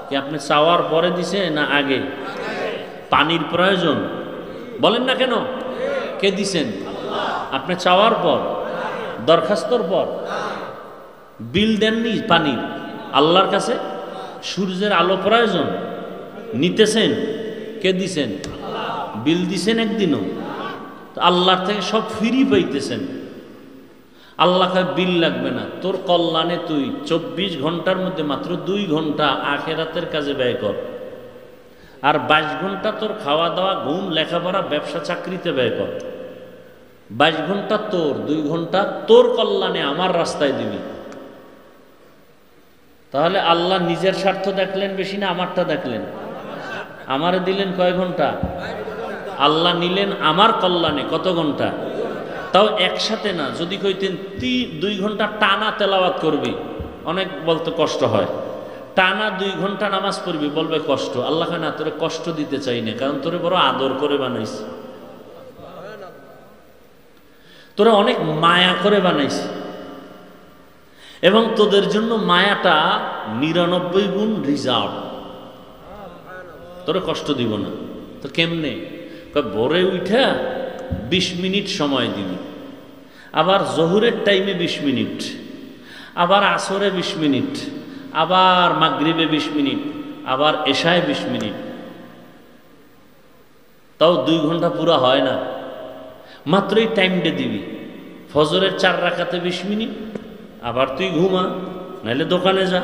[SPEAKER 1] কি আপনি চাওয়ার পরে দিছে না আগে? পানির প্রয়োজন, বলেন না কেন? কে দিছেন? আপনি চাওয়ার পর, দরখাস্তর পর। বিল দেননি পানির আল্লাহর কাছে? সূর্যের আলো প্রয়োজন, নিতেছেন, কে দিছেন? বিল দিছেন একদিনও? তো আল্লাহর থেকে সব ফ্রি পাইতেছেন। আল্লাহকে বিল লাগবে না। তোর কল্যাণে তুই 24 ঘন্টার মধ্যে মাত্র 2 ঘন্টা আখিরাতের কাজে ব্যয় কর, আর 22 ঘন্টা তোর খাওয়া দাওয়া, ঘুম, লেখাপড়া, ব্যবসা, চাকরিতে ব্যয় কর। 22 ঘন্টা তোর, 2 ঘন্টা তোর কল্যাণে আমার রাস্তায় দিবি। তাহলে আল্লাহ নিজের স্বার্থ দেখলেন বেশি না আমারটা দেখলেন? আমারে দিলেন কয় ঘন্টা? আল্লাহ নিলেন আমার কল্যাণে কত ঘন্টা? তাও একসাথে না। যদি কইতেন 2 ঘন্টা টানা তেলাওয়াত করবি, অনেক বলতে কষ্ট হয়। টানা 2 ঘন্টা নামাজ পড়বি, বলবে কষ্ট। আল্লাহ না, তোরে কষ্ট দিতে চাই না, কারণ তোরে বড় আদর করে বানাইছি, তোরে অনেক মায়া করে বানাইছি, এবং তোদের জন্য মায়াটা 99 গুণ রিজার্ভ। তোরে কষ্ট দিব না। তো কেমনে? ভোরে উঠা 20 মিনিট সময় দিবি, আবার জোহরের টাইমে 20 মিনিট, আবার আসরে 20 মিনিট, আবার মাগরিবে 20 মিনিট, আবার এশায় 20 মিনিট। তাও 2 ঘন্টা পুরা হয় না, মাত্রই টাইম ডে দিবি। ফজরের 4 রাকাতে 20 মিনিট, আবার তুই ঘুমা, নাইলে দোকানে যা।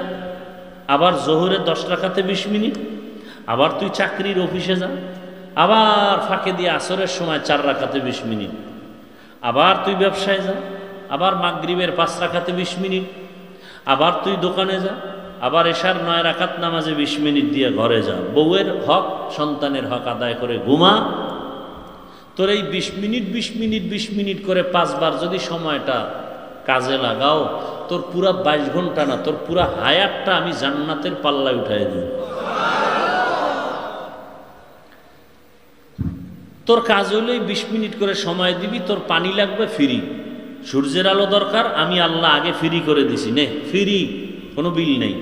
[SPEAKER 1] আবার জোহরের 10 রাকাতে 20 মিনিট, আবার তুই চাকরির অফিসে যা। আবার ফাঁকে দিয়ে আসরের সময় 4 রাকাতে 20 মিনিট, আবার তুই ব্যবসায় যা। আবার মাগরিবের 5 রাকাতে 20 মিনিট, আবার তুই দোকানে যা। আবার এশার 9 রাকাত নামাজে 20 মিনিট দিয়ে ঘরে যা। বউয়ের হক, সন্তানের হক আদায় করে ঘুমা। তোর এই 20 মিনিট 20 মিনিট 20 মিনিট করে 5 বার যদি সময়টা কাজে লাগাও, তোর পুরা 22 ঘন্টা না, তোর পুরা হায়াতটা আমি জান্নাতের পাল্লায় উঠাই দিই। তোর কাজ হইলেই 20 মিনিট করে সময় দিবি, তোর পানি লাগবে ফ্রি, সূর্যের আলো দরকার, আমি আল্লাহ আগে ফ্রি করে দিছি, নে ফ্রি, কোনো বিল নেই।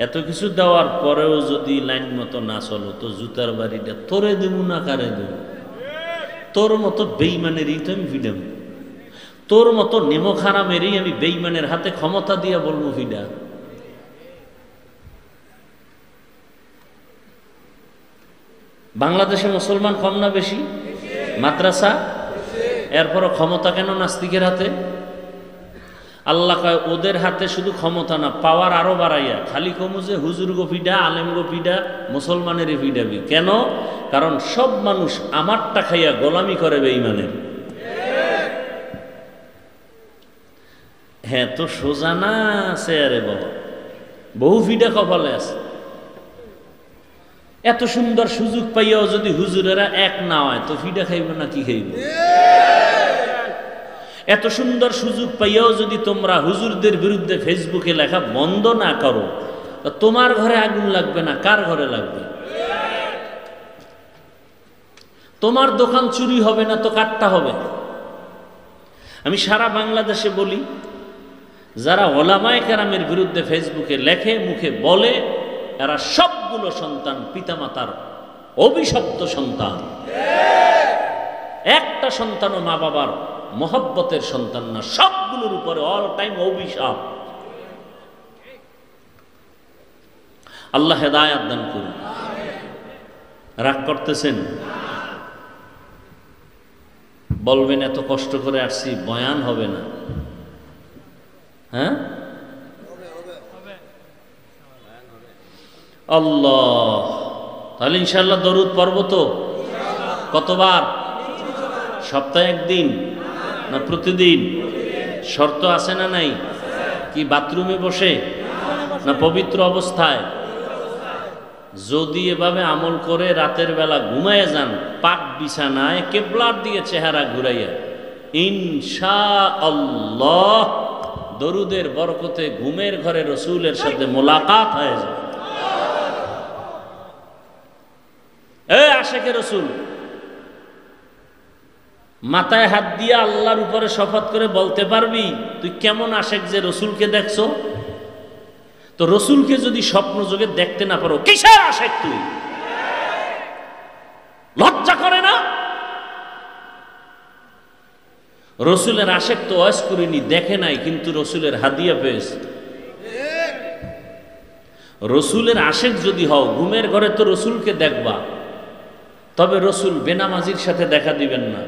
[SPEAKER 1] এত কিছু দেওয়ার পরেও যদি লাইন মতো না চলো, তো জুতার বাড়িটা তোরে দেবো না কারে দেব? তোর মতো বেইমানেরই তো আমি ফিডাম, তোর মতো নেমোখারামেরই আমি বেইমানের হাতে ক্ষমতা দিয়া বলবো ফিডা। বাংলাদেশে মুসলমান কম না বেশি? মাদ্রাসা, এরপরও ক্ষমতা কেন নাস্তিকের হাতে? আল্লাহ কয় ওদের হাতে শুধু ক্ষমতা না, পাওয়ার আরো বাড়াইয়া। খালি কমু যে হুজুর গফিডা, আলেম গফিডা, মুসলমানের ফিডাবি কেন? কারণ সব মানুষ আমারটা খাইয়া গোলামি করে বেঈমানের। হ্যাঁ, তো সোজা না আছে, আরে বাবা বহু ফিডা কপালে আছে। এত সুন্দর সুযোগ পাইয়াও যদি হুজুরেরা এক না হয়, তো ফিডা খাইবে না কি খাইবে? এত সুন্দর সুযোগ পাইয়াও যদি তোমরা হুজুরদের বিরুদ্ধে ফেসবুকে লেখা বন্ধ না করো, তো তোমার ঘরে আগুন লাগবে না, কার ঘরে লাগবে? তোমার দোকান চুরি হবে না তো কাটটা হবে? আমি সারা বাংলাদেশে বলি, যারা ওলামায়ে কেরামের বিরুদ্ধে ফেসবুকে লেখে, মুখে বলে, এরা সবগুলো সন্তান পিতামাতার অভিশপ্ত সন্তান। একটা সন্তানও মা বাবার মহব্বতের সন্তান না, সবগুলোর উপরে অল টাইম অভিশাপ। আল্লাহ হেদায়েত দান করুন। রাগ করতেছেন? বলবেন এত কষ্ট করে আসছি, বয়ান হবে না। হ্যাঁ, আল্লাহ, তাহলে ইনশাআল্লাহ দরুদ পড়ব তো? কতবার? সপ্তাহে একদিন না প্রতিদিন? শর্ত আছে না নাই? কি বাথরুমে বসে না পবিত্র অবস্থায়? যদি এভাবে আমল করে রাতের বেলা ঘুমায় যান, পাক বিছানায় কেবলার দিকে চেহারা ঘুরাইয়া, ইনশাআল্লাহ দরুদের বরকতে ঘুমের ঘরে রসুলের সাথে মোলাকাত হয়ে যায়। আশেকে রসুল মাথায় হাত দিয়ে আল্লাহর উপরে শপথ করে বলতে পারবি তুই কেমন আশেক যে রসুলকে দেখছো? তো রসুলকে যদি স্বপ্ন যোগে দেখতে না পারো, কিসের আশেক তুই? লজ্জা করে না? রসুলের আশেক তো ওয়াজ করিনি, দেখে নাই, কিন্তু রসুলের হাদিয়া পেয়েছে। রসুলের আশেক যদি হও, ঘুমের ঘরে তো রসুলকে দেখবা, তবে রসুল বেনামাজির সাথে দেখা দিবেন না।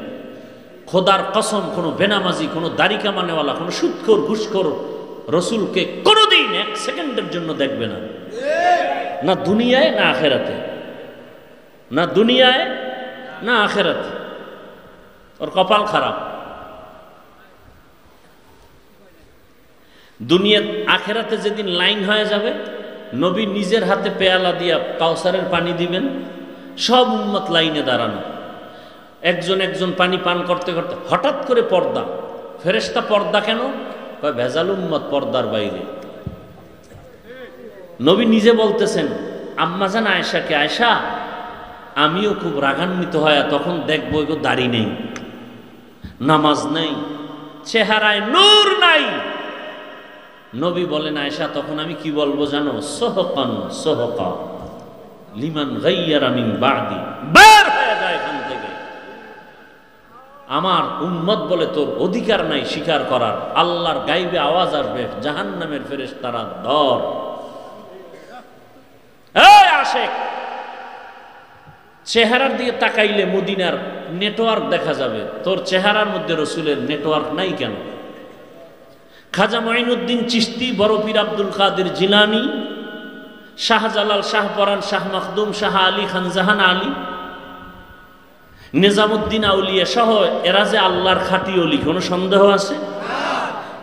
[SPEAKER 1] খোদার কসম, কোনো বেনামাজি, কোনো দাড়ি কামানেওয়ালা, কোনো সুদখোর ঘুষখোর রসুলকে কোনোদিন 1 সেকেন্ডের জন্য দেখবে না, না দুনিয়ায় না আখেরাতে, না দুনিয়ায় না আখেরাতে। ওর কপাল খারাপ। দুনিয়া আখেরাতে যেদিন লাইন হয়ে যাবে, নবী নিজের হাতে পেয়ালা দিয়া কাউসারের পানি দিবেন, সব উম্মত লাইনে দাঁড়ানো, একজন একজন পানি পান করতে করতে হঠাৎ করে পর্দা। ফেরেশতা পর্দা কেন? কয় ভেজাল উম্মত পর্দার বাইরে। নবী নিজে বলতেছেন আম্মাজান আয়েশাকে, আয়েশা আমিও খুব রাগান্বিত হয় তখন দেখবো এগো দাড়ি নেই, নামাজ নেই, চেহারায় নূর নাই। নবী বলেন আয়েশা, তখন আমি কি বলবো জানো? সোহকান সোহকা লিমান গাইয়ারা মিন বাদি, বের হয়ে যায় এখান থেকে। আমার উম্মত বলে তোর অধিকার নাই স্বীকার করার। আল্লাহর গাইবে আওয়াজ আসবে, জাহান্নামের ফেরেশতারা ধর। এই আশেক, চেহারার দিকে তাকাইলে মদিনার নেটওয়ার্ক দেখা যাবে, তোর চেহারার মধ্যে রসুলের নেটওয়ার্ক নাই কেন? খাজা মঈনুদ্দিন চিশতি, বড় পীর আব্দুল কাদের জিলানী, শাহজালাল, শাহপরান, শাহ মখদুম, শাহ আলী, খানজাহান আলী, নিজামুদ্দিন আউলিয়া সহ এরা যে আল্লাহর খাঁটি ওলি, কোনো সন্দেহ আছে?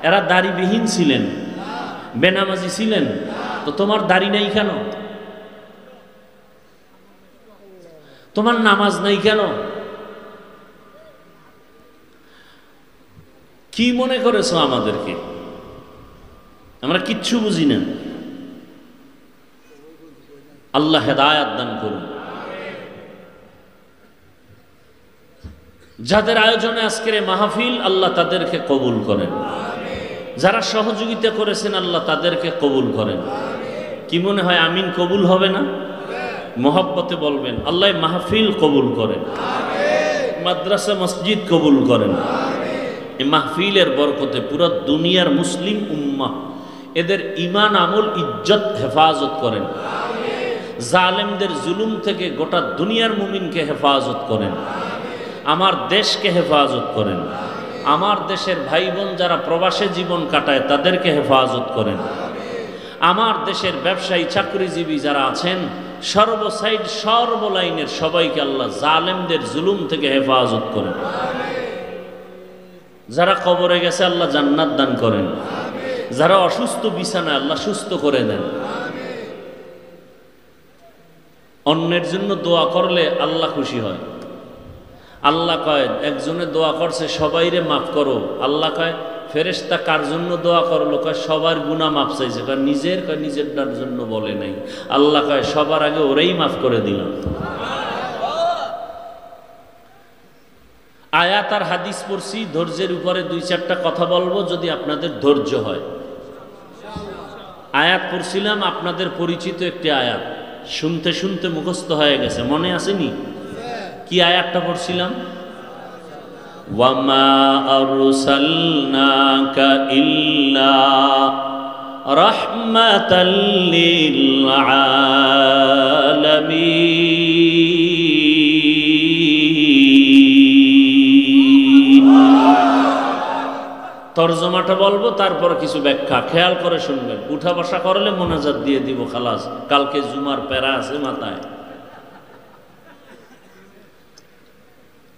[SPEAKER 1] এরা দাড়িবিহীন ছিলেন, বেনামাজি ছিলেন, তো তোমার দাড়ি নাই কেন? তোমার নামাজ নাই কেন? কি মনে করেছো আমাদেরকে? আমরা কিচ্ছু বুঝি না। আল্লাহ হেদায়াত দান করুন। যাদের আয়োজনে আজকের মাহফিল, আল্লাহ তাদেরকে কবুল করেন। যারা সহযোগিতা করেছেন, আল্লাহ তাদেরকে কবুল করেন। কি মনে হয় আমিন কবুল হবে না? মহব্বতে বলবেন, আল্লাহ মাহফিল কবুল করেন, মাদ্রাসা মসজিদ কবুল করেন। এই মাহফিলের বরকতে পুরো দুনিয়ার মুসলিম উম্মাহ এদের ঈমান, আমল, ইজ্জত হেফাজত করেন। জালেমদের জুলুম থেকে গোটা দুনিয়ার মুমিনকে হেফাজত করেন। আমার দেশকে হেফাজত করেন। আমার দেশের ভাই বোন যারা প্রবাসে জীবন কাটায় তাদেরকে হেফাজত করেন। আমার দেশের ব্যবসায়ী, চাকরিজীবী যারা আছেন, সর্বসাইড সর্বলাইনের সবাইকে আল্লাহ জালেমদের জুলুম থেকে হেফাজত করেন। যারা কবরে গেছে আল্লাহ জান্নাত দান করেন। যারা অসুস্থ বিছানায় আল্লাহ সুস্থ করে দেন। অন্যের জন্য দোয়া করলে আল্লাহ খুশি হয়। আল্লাহ কয় একজনে দোয়া করছে সবাইরে মাফ করো। আল্লাহ কয় ফেরেশতা কার জন্য দোয়া করলো? কয় সবার গুনাহ মাফ চাইছে। কয় নিজেরটার জন্য বলে নাই। আল্লাহ কয় সবার আগে ওরেই মাফ করে দিলাম। আয়াত আর হাদিস পড়ছি, ধৈর্যের উপরে দুই চারটা কথা বলবো যদি আপনাদের ধৈর্য হয়। আয়াত পড়ছিলাম, আপনাদের পরিচিত একটি আয়াত, শুনতে শুনতে মুখস্থ হয়ে গেছে, মনে আসেনি? কি আয়াতটা পড়ছিলাম? ওয়ামা আরসালনাকা ইল্লা রাহমাতাল লিল আলামিন। তরজমাটা বলবো, তারপর কিছু ব্যাখ্যা খেয়াল করে শুনবেন। উঠা বসা করলে মোনাজাত দিয়ে দিব, খালাস। কালকে জুমার প্যারা আছে মাথায়।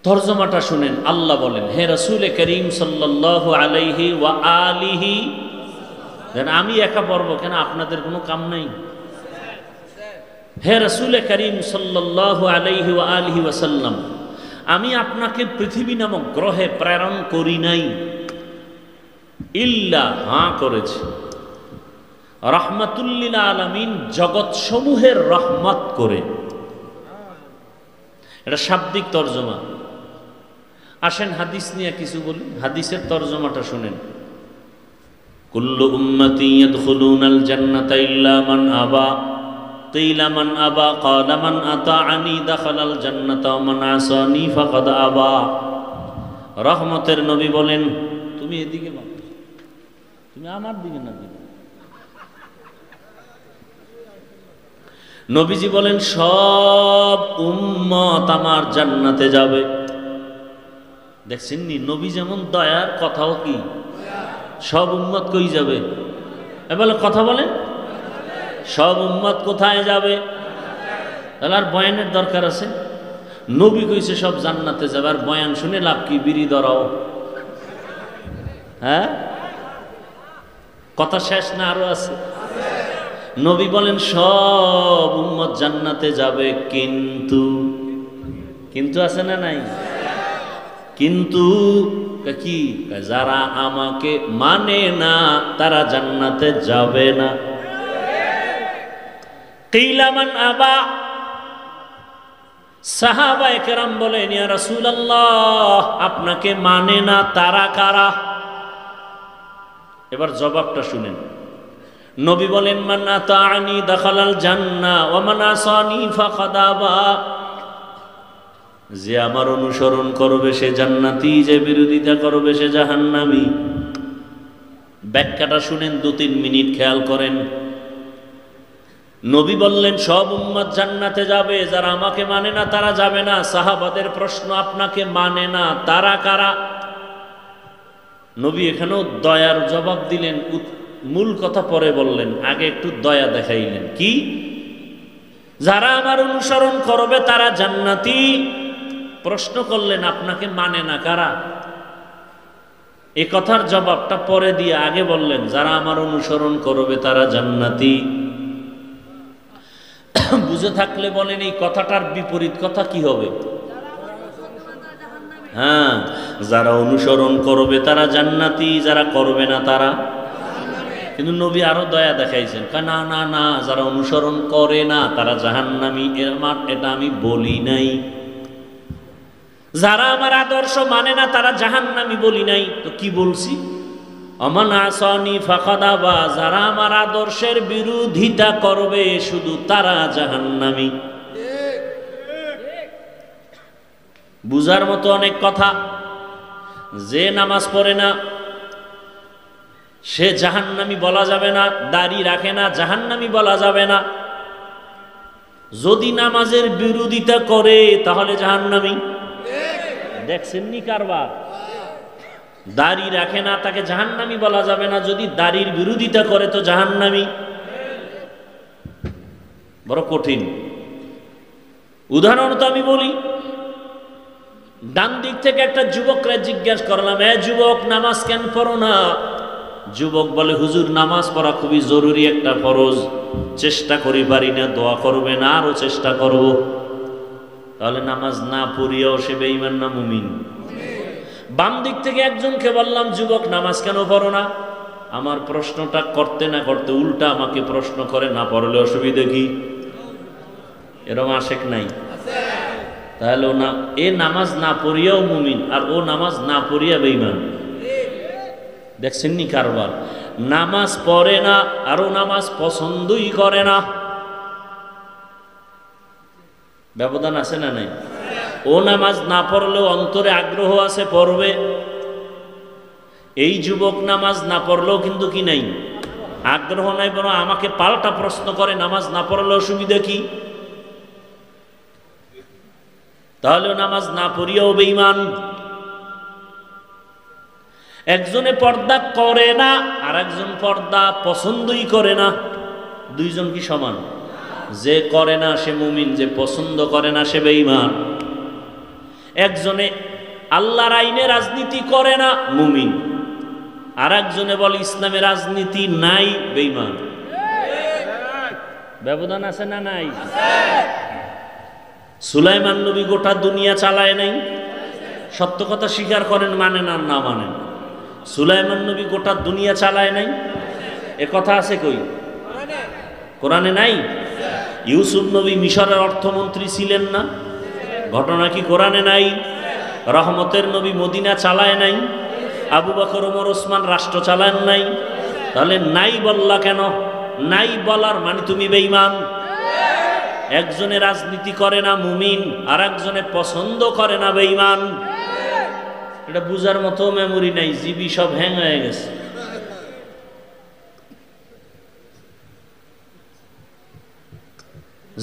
[SPEAKER 1] তরজমাটা শুনেন। আল্লাহ বলেন, হে রাসূল করিম সাল্লাল্লাহু আলাইহি ওয়া আলিহি, আমি একা পড়বো কেন? আপনাদের কোনো কাম নাই? হে রাসূল করিম সাল্লাল্লাহু আলাইহি ওয়া আলিহি ওয়াসাল্লাম, আমি আপনাকে পৃথিবী নামক গ্রহে প্রেরণ করি নাই, ইল্লা, হ্যাঁ করেছি, রাহমাতুল লিল আলামিন, জগৎ সমূহের রহমত করে। এটা শাব্দিক তরজমা। আসেন হাদিস নিয়ে কিছু বলি। হাদিসের তরজমাটা শুনেন। কুল্লু উম্মতি ইয়াদখুলুনাল জান্নাতা ইল্লা মান আবা, কিলা মান আবা, ক্বালা মান আতাআনি দাখালাল জান্নাতা ওয়া মান আসানি ফাকাদ আবা। রহমতের নবী বলেন, তুমি এদিকে বলো, তুমি আমার দিকে না। নবীজি বলেন সব উম্মত আমার জান্নাতে যাবে। দেখছেন নি, নবী যেমন দয়ার, কথাও কি সব উম্মত কই যাবে? এবার কথা বলেন, সব উম্মত কোথায় যাবে? তাহলে আর বয়ানের দরকার আছে? নবী কইছে সব জান্নাতে যাবে, আর বয়ান শুনে লাভ কি? বিড়ি ধরাও। হ্যাঁ, কথা শেষ না, আরো আছে। নবী বলেন সব উম্মত জান্নাতে যাবে, কিন্তু, কিন্তু আছে না নাই? কিন্তু কি? যারা আমাকে মানে না তারা জান্নাতে যাবে না। কিলা মান আবা, সাহাবায়ে কেরাম বলেন, ইয়া রাসূলুল্লাহ, আপনাকে মানে না তারা কারা? এবার জবাবটা শুনেন। নবী বলেন, মান আতাআনি দাখালাল জান্নাহ ওয়া মান আসানি ফাকাদ আবা। যে আমার অনুসরণ করবে সে জান্নাতি, যে বিরোধিতা করবে সে জাহান্নামী। ব্যাখ্যাটা শুনেন, 2-3 মিনিট খেয়াল করেন। নবী বললেন সব উম্মত জান্নাতে যাবে, যারা আমাকে মানে না তারা যাবে না। সাহাবাদের প্রশ্ন, আপনাকে মানে না তারা কারা? নবী এখানেও দয়ার জবাব দিলেন, মূল কথা পরে বললেন, আগে একটু দয়া দেখাইলেন। কি? যারা আমার অনুসরণ করবে তারা জান্নাতি। প্রশ্ন করলেন আপনাকে মানে না কারা? এ কথার জবাবটা পরে দিয়ে আগে বললেন যারা আমার অনুসরণ করবে তারা জান্নাতি। বুঝে থাকলে বলেন এই কথাটার বিপরীত কথা কি হবে? হ্যাঁ, যারা অনুসরণ করবে তারা জান্নাতি, যারা করবে না তারা। কিন্তু নবী আরো দয়া দেখাইছেন, না না না, যারা অনুসরণ করে না তারা জাহান্নামী। এটা আমি বলি নাই। যারা আমার আদর্শ মানে না তারা জাহান্নামী বলি নাই, তো কি বলছি? আমান আসানি ফাকাদ আবা, যারা আমার আদর্শের বিরোধিতা করবে শুধু তারা জাহান্নামী। বুঝার মতো অনেক কথা। যে নামাজ পড়ে না সে জাহান্নামী বলা যাবে না, দাড়ি রাখে না জাহান্নামী বলা যাবে না। যদি নামাজের বিরোধিতা করে তাহলে জাহান্নামী। দেখছেন নি কারবার? দাড়ি রাখে না তাকে জাহান্নামী বলা যাবে না, যদি দাড়ির বিরোধিতা করে তো জাহান্নামী। বড় কঠিন। উদাহরণ তো আমি বলি, ডান দিক থেকে একটা যুবকরা জিজ্ঞাসা করলাম, এ যুবক নামাজ কেন পড়ো না? যুবক বলে, হুজুর নামাজ পড়া খুবই জরুরি একটা ফরজ, চেষ্টা করি পারি না, দোয়া করবে না, আরো চেষ্টা করব। তাহলে নামাজ না পড়িয়াও সে বেঈমান না মুমিন? বাম দিক থেকে একজনকে বললাম, যুবক নামাজ কেন পড়ো না? আমার প্রশ্নটা করতে না করতে উল্টা আমাকে প্রশ্ন করে, না পড়লে অসুবিধা কি? এরকম আশেক নাই? তাহলে ও না, এ নামাজ না পড়িয়াও মুমিন আর ও নামাজ না পড়িয়া বেঈমান। দেখছেন নি কারবার? নামাজ পড়ে না আর ও নামাজ পছন্দই করে না। ব্যবধান আছে না নাই? ও নামাজ না পড়লেও অন্তরে আগ্রহ আছে, পড়বে। এই যুবক নামাজ না পড়লেও কিন্তু কি নাই, আগ্রহ নাই, বরং আমাকে পাল্টা প্রশ্ন করে, নামাজ না পড়লে অসুবিধা কি? তাহলে নামাজ না পড়িয়াও বেঈমান। একজনে পর্দা করে না আর একজন পর্দা পছন্দই করে না। দুইজন কি সমান? যে করে না সে মুমিন, যে পছন্দ করে না সে বেঈমান। একজনে আল্লাহর আইনে রাজনীতি করে না, মুমিন। আর একজনে বলে ইসলামে রাজনীতি নাই, বেঈমান। ব্যবধান আছে না নাই? সুলাইমান নবী গোটা দুনিয়া চালায় নাই, সত্য কথা স্বীকার করেন, মানেন আর না মানেন। সুলাইমান নবী গোটা দুনিয়া চালায় নাই, এ কথা আছে কই? কোরআনে নাই? ইউসুফ নবী মিশরের অর্থমন্ত্রী ছিলেন না, ঘটনা কি কোরআনে নাই? রহমতের নবী মদিনা চালায় নাই, আবু বকর ওমর ওসমান রাষ্ট্র চালান নাই। তাহলে নাই বললা কেন? নাই বলার মানে তুমি বেঈমান। একজনে রাজনীতি করে না, মুমিন, আর একজনে পছন্দ করে না, বেঈমান। এটা বুঝার মতো মেমোরি নাই, জিবি সব হ্যাং হয়ে গেছে।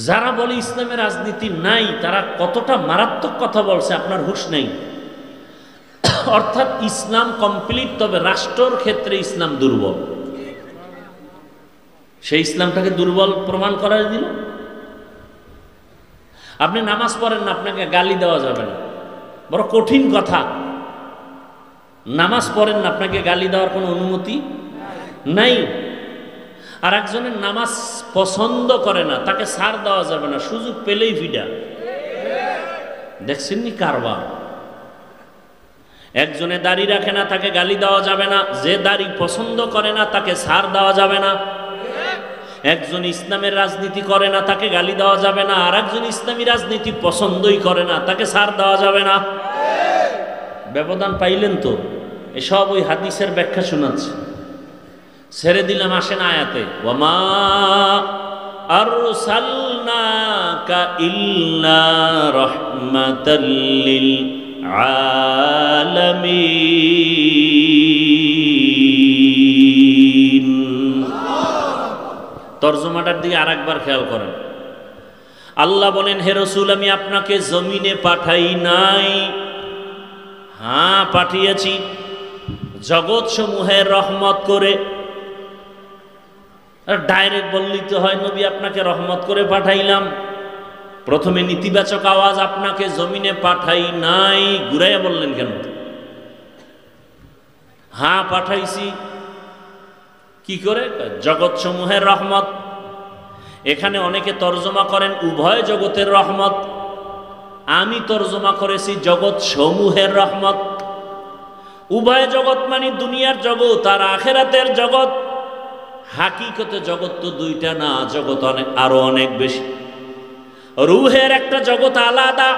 [SPEAKER 1] যারা বলে ইসলামের রাজনীতি নাই তারা কতটা মারাত্মক কথা বলছে আপনার হুঁশ নেই। অর্থাৎ ইসলাম কমপ্লিট, তবে রাষ্ট্রের ক্ষেত্রে ইসলাম দুর্বল। সেই ইসলামটাকে দুর্বল প্রমাণ করা দিল। আপনি নামাজ পড়েন না, আপনাকে গালি দেওয়া যাবে না, বড় কঠিন কথা। নামাজ পড়েন না, আপনাকে গালি দেওয়ার কোনো অনুমতি নাই। আর একজনের নামাজ পছন্দ করে না, তাকে ছাড় দেওয়া যাবে না, সুযোগ পেলেই ভিডা। দেখছেন নি কারবার? একজনে দাড়ি রাখে না, তাকে গালি দেওয়া যাবে না। যে দাড়ি পছন্দ করে না তাকে ছাড় দেওয়া যাবে না। একজন ইসলামের রাজনীতি করে না, তাকে গালি দেওয়া যাবে না। আর একজন ইসলামী রাজনীতি পছন্দই করে না, তাকে ছাড় দেওয়া যাবে না। ব্যবধান পাইলেন তো? এসব ওই হাদিসের ব্যাখ্যা শোনাচ্ছে। ছেড়ে দিলাম, আসেন আয়াতে, ওয়ামা আরসালনাকা ইল্লা রাহমাতাল লিল আলামিন। তরজমাটার দিকে আরেকবার খেয়াল করেন। আল্লাহ বলেন, হে রাসূল, আমি আপনাকে জমিনে পাঠাই নাই। হ্যাঁ, পাঠিয়েছি জগৎ সমূহের রহমত করে। ডাইরেক্ট বললেই তো হয়, নবী আপনাকে রহমত করে পাঠাইলাম। প্রথমে নেতিবাচক আওয়াজ, আপনাকে জমিনে পাঠাই নাই, ঘুরাইয়া বললেন কেন? হ্যাঁ, পাঠাইছি। কি করে? জগৎ সমূহের রহমত। এখানে অনেকে তর্জমা করেন উভয় জগতের রহমত, আমি তর্জমা করেছি জগৎ সমূহের রহমত। উভয় জগৎ মানে দুনিয়ার জগৎ আর আখেরাতের জগৎ। হাকিকতে জগৎ তো দুইটা না, জগৎ অনেক, আরো অনেক বেশি। রুহের একটা জগৎ আলাদা,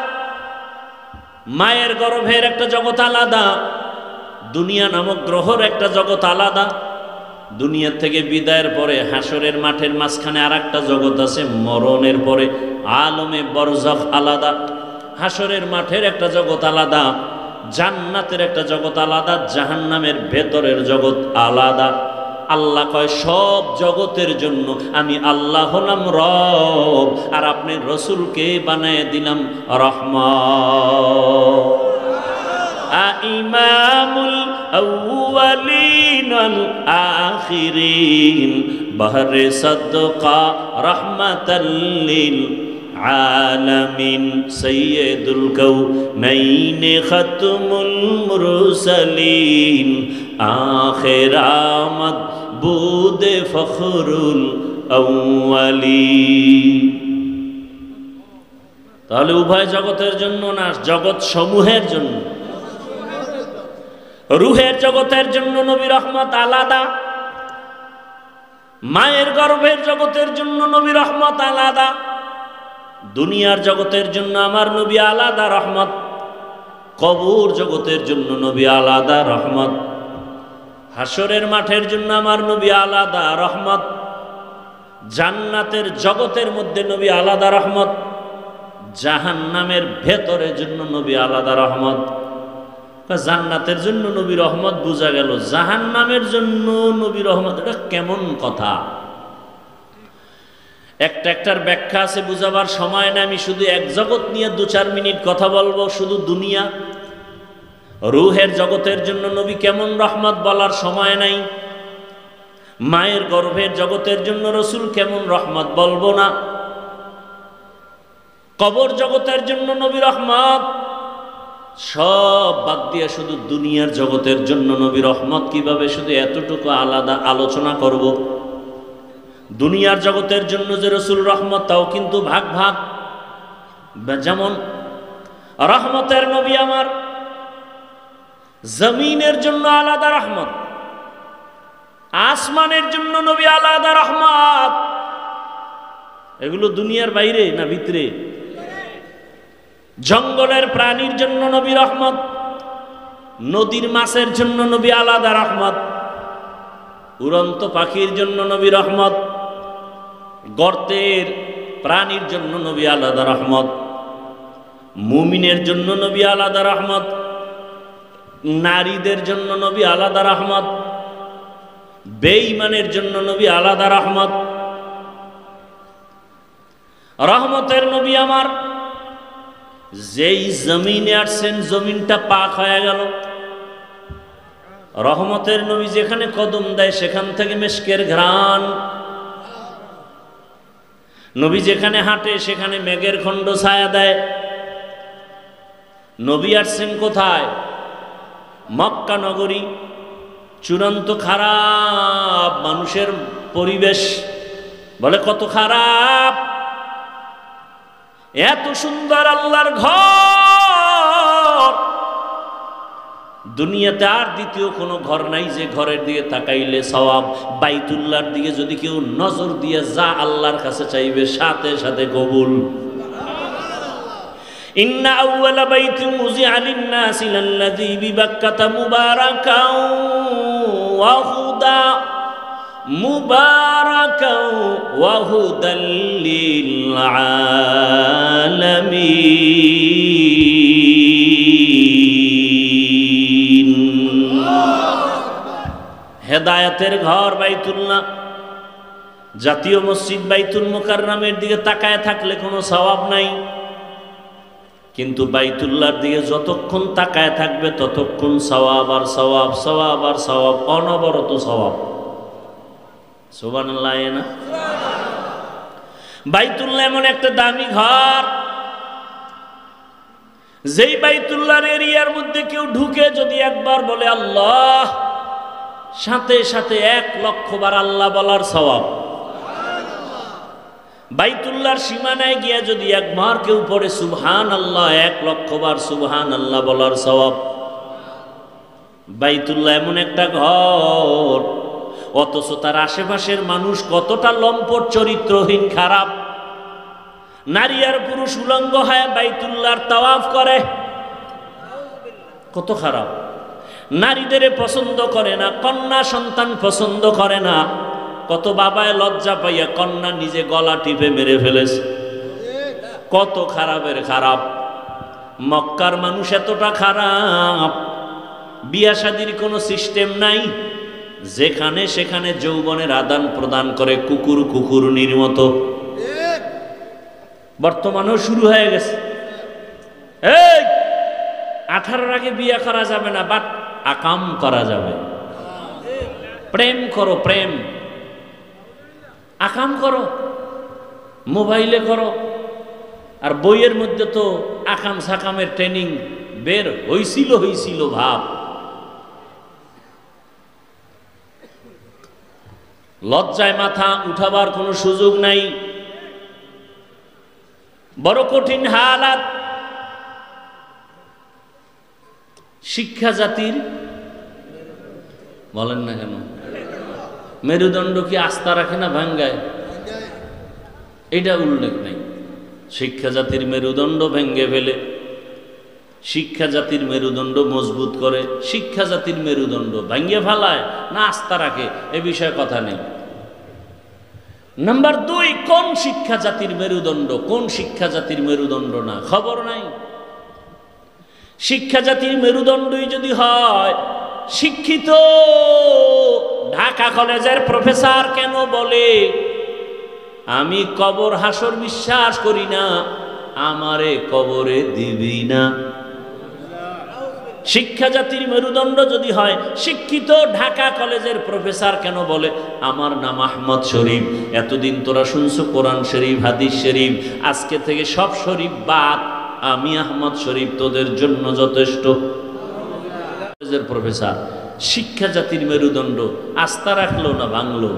[SPEAKER 1] মায়ের গর্ভের একটা জগৎ আলাদা, দুনিয়া নামক গ্রহের একটা জগৎ আলাদা। দুনিয়ার থেকে বিদায়ের পরে হাসরের মাঠের মাঝখানে আর একটা জগৎ আছে, মরণের পরে আলমে বরজখ আলাদা। হাসরের মাঠের একটা জগৎ আলাদা, জান্নাতের একটা জগৎ আলাদা, জাহান্নামের ভেতরের জগৎ আলাদা। আল্লাহ কয়, সব জগতের জন্য আমি আল্লাহ হলাম রব, আর আপনি রসুলকে বানায় দিলাম রহমত। ইমামুল আউয়ালিন ওয়াল আখিরিন বাহরে সাদকা রাহমাতাল লিল আলামিন সাইয়্যিদুল কাউনাইন খাতমুল মুরসালিন আখিরামত বুদে ফখরুল আউয়ালিন। তাহলে উভয় জগতের জন্য না, জগৎ সমূহের জন্য। রুহের জগতের জন্য নবী রহমত আলাদা, মায়ের গর্ভের জগতের জন্য নবী রহমত আলাদা, দুনিয়ার জগতের জন্য আমার নবী আলাদা রহমত, কবর জগতের জন্য নবী আলাদা রহমত, হাসরের মাঠের জন্য আমার নবী আলাদা রহমত, জান্নাতের জগতের মধ্যে নবী আলাদা রহমত, জাহান্নামের ভেতরের জন্য নবী আলাদা রহমত। জান্নাতের জন্য নবী রহমত বোঝা গেল, জাহান্নামের জন্য নবী রহমত, এটা কেমন কথা? একটার ব্যাখ্যা আছে, বুঝাবার সময় না। আমি শুধু এক জগৎ নিয়ে 2-4 মিনিট কথা বলবো, শুধু দুনিয়া। রুহের জগতের জন্য নবী কেমন রহমত বলার সময় নাই। মায়ের গর্ভের জগতের জন্য রসুল কেমন রহমত বলবো না। কবর জগতের জন্য নবী রহমত, সব বাদ দিয়ে শুধু দুনিয়ার জগতের জন্য নবী রহমত কিভাবে, শুধু এতটুকু আলাদা আলোচনা করব। দুনিয়ার জগতের জন্য যে রসুল রহমত, তাও কিন্তু ভাগ ভাগ। যেমন রহমতের নবী আমার জমিনের জন্য আলাদা রহমত, আসমানের জন্য নবী আলাদা রহমত। এগুলো দুনিয়ার বাইরে না ভিতরে? জঙ্গলের প্রাণীর জন্য নবী রহমত, নদীর মাছের জন্য নবী আলাদা রহমত, উড়ন্ত পাখির জন্য নবী রহমত, গর্তের প্রাণীর জন্য নবী আলাদা রহমত, মুমিনের জন্য নবী আলাদা রহমত, নারীদের জন্য নবী আলাদা রহমত, বেঈমানের জন্য নবী আলাদা রহমত। রহমতের নবী আমার যেই জমিনে আসছেন, জমিনটা পাক হয়ে গেল। রহমতের নবী যেখানে কদম দেয়, সেখান থেকে মেশকের ঘ্রাণ। নবী যেখানে হাঁটে, সেখানে মেঘের খণ্ড ছায়া দেয়। নবী আসছেন কোথায়? মক্কা নগরী, চূড়ান্ত খারাপ মানুষের পরিবেশ। বলে কত খারাপ! এত সুন্দর আল্লাহর ঘর, দুনিয়াতে আর দ্বিতীয় কোনো ঘর নাই যে ঘরের দিকে তাকাইলে সওয়াব। বাইতুল্লাহর দিকে যদি কেউ নজর দিয়ে যা আল্লাহর কাছে চাইবে, সাথে সাথে কবুল। ইন্না আউওয়ালা বাইতিন উযিআ লিন-নাসি লাল্লাযী বিবাক্কাতা মুবারাকাও ওয়া হুদা মুবারাকাও ওয়া হুদাল লিল আলামিন। হেদায়েতের ঘর বাইতুল্লাহ, জাতীয় মসজিদ বাইতুল মুকাররমের দিকে তাকায় থাকলে কোনো সওয়াব নাই, কিন্তু বাইতুল্লাহর দিকে যতক্ষণ তাকায় থাকবে ততক্ষণ সওয়াব আর সওয়াব, সওয়াব আর সওয়াব, অনবরত সওয়াব। সুবহানাল্লাহ না? বাইতুল্লাহ এমন একটা দামি ঘর, যেই বাইতুল্লাহর এরিয়ার মধ্যে কেউ ঢুকে যদি একবার বলে আল্লাহ, সাথে সাথে 1,00,000 বার আল্লাহ বলার সওয়াব। বাইতুল্লাহর সীমানায় গিয়া যদি একবার কেউ পড়ে সুবহানাল্লাহ, 1,00,000 বার সুবহানাল্লাহ বলার সওয়াব। বাইতুল্লাহ এমন একটা ঘর, অথচ তার আশেপাশের মানুষ কতটা লম্পট, চরিত্রহীন, খারাপ। নারী আর পুরুষ উলঙ্গ হয়ে বাইতুল্লাহর তাওয়াফ করে, কত খারাপ। নারীদের পছন্দ করে না, কন্যা সন্তান পছন্দ করে না। কত বাবায় লজ্জা পাইয়া কন্যা নিজে গলা টিপে মেরে ফেলেছে। কত খারাপের খারাপ। মক্কার মানুষ এতটা খারাপ, বিয়া শাদীর কোনো সিস্টেম নাই, যেখানে সেখানে যৌবনের আদান প্রদান করে কুকুর কুকুরনির মতো। বর্তমানেও শুরু হয়ে গেছে। এই 18 আগে বিয়ে করা যাবে না, বাট আকাম করা যাবে। প্রেম করো, প্রেম আকাম করো, মোবাইলে করো। আর বইয়ের মধ্যে তো আকাম সাকামের ট্রেনিং বের হইছিল ভাব। লজ্জায় মাথা উঠাবার কোনো সুযোগ নাই। বড় কঠিন হালাত। শিক্ষা জাতির, বলেন না কেন, মেরুদণ্ড কি আস্থা রাখে না ভাঙ্গায়? এটা উল্লেখ নেই। শিক্ষা জাতির মেরুদণ্ড ভেঙ্গে ফেলে, শিক্ষা জাতির মেরুদণ্ড মজবুত করে। শিক্ষা জাতির মেরুদণ্ড ভাঙ্গে ফেলায় না আস্থা রাখে, এ বিষয়ে কথা নেই। নাম্বার 2, কোন শিক্ষা জাতির মেরুদণ্ড, কোন শিক্ষা জাতির মেরুদণ্ড না, খবর নাই। শিক্ষা জাতির মেরুদণ্ডই যদি হয় শিক্ষিত ঢাকা কলেজের প্রফেসর কেন বলে আমি কবর হাসর বিশ্বাস করি না, আমারে কবরে দিবি না। শিক্ষা জাতির মেরুদণ্ড যদি হয় শিক্ষিত ঢাকা কলেজের প্রফেসর কেন বলে আমার নাম আহমদ শরীফ। এতদিন তোরা শুনছো কোরআন শরীফ, হাদিস শরীফ, আজকে থেকে সব শরীফ বাদ, আমি আহমদ শরীফ তোদের জন্য যথেষ্ট। কলেজের প্রফেসর শিক্ষা জাতির মেরুদণ্ড আস্থা রাখলো না ভাঙলো?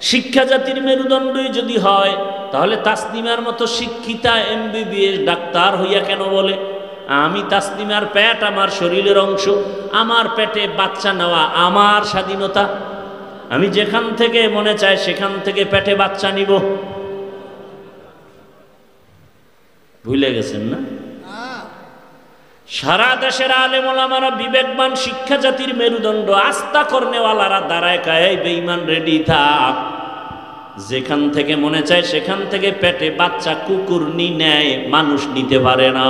[SPEAKER 1] শিক্ষা জাতির মেরুদণ্ডই যদি হয় তাহলে তাসনিমার মতো শিক্ষিতা MBBS ডাক্তার হইয়া কেন বলে আমি তাসনিমার পেট আমার শরীরের অংশ, আমার পেটে বাচ্চা নেওয়া আমার স্বাধীনতা, আমি যেখান থেকে মনে চায় সেখান থেকে পেটে বাচ্চা নিব। ভুলে গেছেন না? সারা দেশের আলেম ওলামারা বিবেকবান, শিক্ষা জাতির মেরুদণ্ড, আস্থা করনেওয়ালারা দাঁড়ায় কায় বেঈমান রেডি থাক, যেখান থেকে মনে চায় সেখান থেকে পেটে বাচ্চা কুকুর নেয়, মানুষ নিতে পারে না।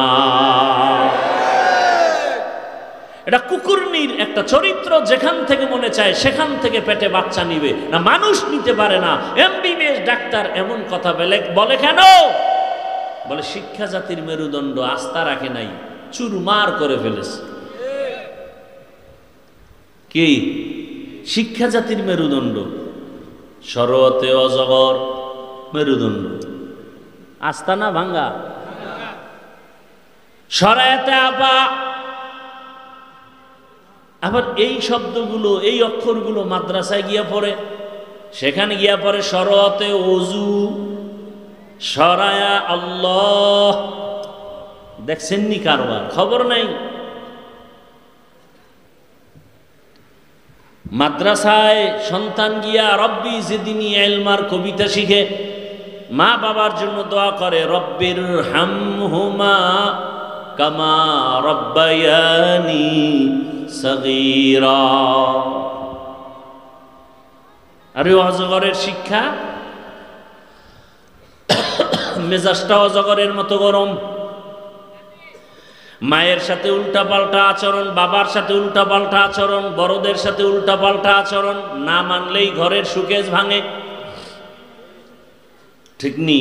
[SPEAKER 1] এটা কুকুরনির একটা চরিত্র, যেখান থেকে মনে চায় সেখান থেকে পেটে বাচ্চা নিবে না, মানুষ নিতে পারে না। MBBS ডাক্তার এমন কথা বলে কেন? বলে শিক্ষা জাতির মেরুদণ্ড আস্থা রাখে নাই, চুরমার করে ফেলেছে। কি শিক্ষা জাতির মেরুদণ্ড? শরতে অজগর মেরুদণ্ড, আস্থা না ভাঙ্গা? শরায়তে আপা। আবার এই শব্দগুলো, এই অক্ষরগুলো মাদ্রাসায় গিয়া পড়ে, সেখানে গিয়া পড়ে শরতে ওযু, শরায়া আল্লাহ। দেখছেননি কারবার? খবর নাই। মাদ্রাসায় সন্তান গিয়া রব্বি জিদনি ইলমার কবিতা শিখে, মা বাবার জন্য দোয়া করে রব্বির হামহুমা কামা রব্বায়ানি সগীরা। আরে অজগরের শিক্ষা, মেজাজটা অজগরের মতো গরম। মায়ের সাথে উল্টা পাল্টা আচরণ, বাবার সাথে উল্টা পাল্টা আচরণ, বড়দের সাথে উল্টা পাল্টা আচরণ, না মানলেই ঘরের সুকেশ ভাঙে। ঠিক নি?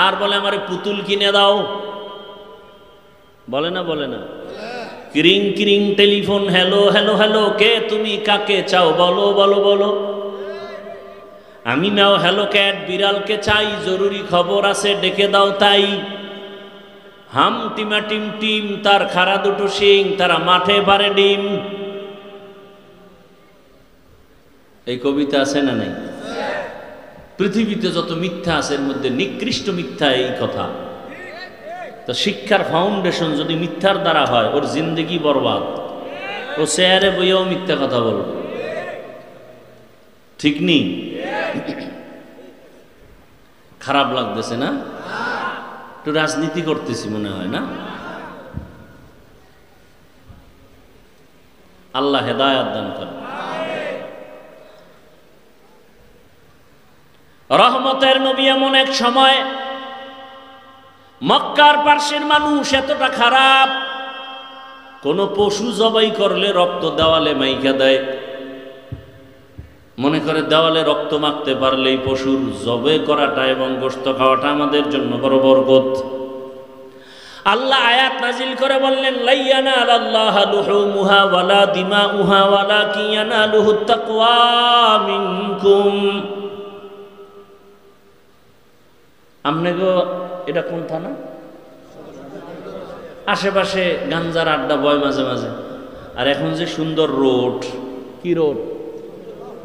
[SPEAKER 1] আর বলে আমারে পুতুল কিনে দাও, বলে না? বলে না? ক্রিং ক্রিং টেলিফোন, হ্যালো হ্যালো হ্যালো, কে তুমি, কাকে চাও, বলো বলো বলো। আমি নাও হ্যালো ক্যাট, বিড়ালকে চাই, জরুরি খবর আছে, ডেকে দাও তাই। হাম টিমা টিম টিম, তার খাড়া দুটো শিং, তারা মাঠে পারে ডিম। এই কবিতা আছে না নাই? পৃথিবীতে যত মিথ্যা আছে এর মধ্যে নিকৃষ্ট মিথ্যা এই কথা। তো শিক্ষার ফাউন্ডেশন যদি মিথ্যার দ্বারা হয়, ওর জিন্দগি বরবাদ। ও চেয়ারে বইয়াও মিথ্যা কথা বলবে, ঠিক নি? খারাপ লাগতেছে না? একটু রাজনীতি করতেছি মনে হয় না? আল্লাহ হেদায়াত দান করেন। রহমতের নবী এমন এক সময়, মক্কার পার্শ্বের মানুষ এতটা খারাপ, কোন পশু জবাই করলে রক্ত দেওয়ালে মাইকা দেয়, মনে করে দেওয়ালে রক্ত মাখতে পারলেই পশুর জবাই করাটা এবং গোশত খাওয়াটা আমাদের জন্য বড় বরকত। আল্লাহ আয়াত নাজিল করে বললেন, লাইয়ানালাল্লাহা লুহুমুহা ওয়ালা দিমাউহা ওয়ালাকিন ইয়ানালুহুত তাকওয়া মিনকুম। আমনেগো এটা কোন থানা? আশেপাশে গাঞ্জার আড্ডা বয় মাঝে মাঝে। আর এখন যে সুন্দর রোড, কি রোড?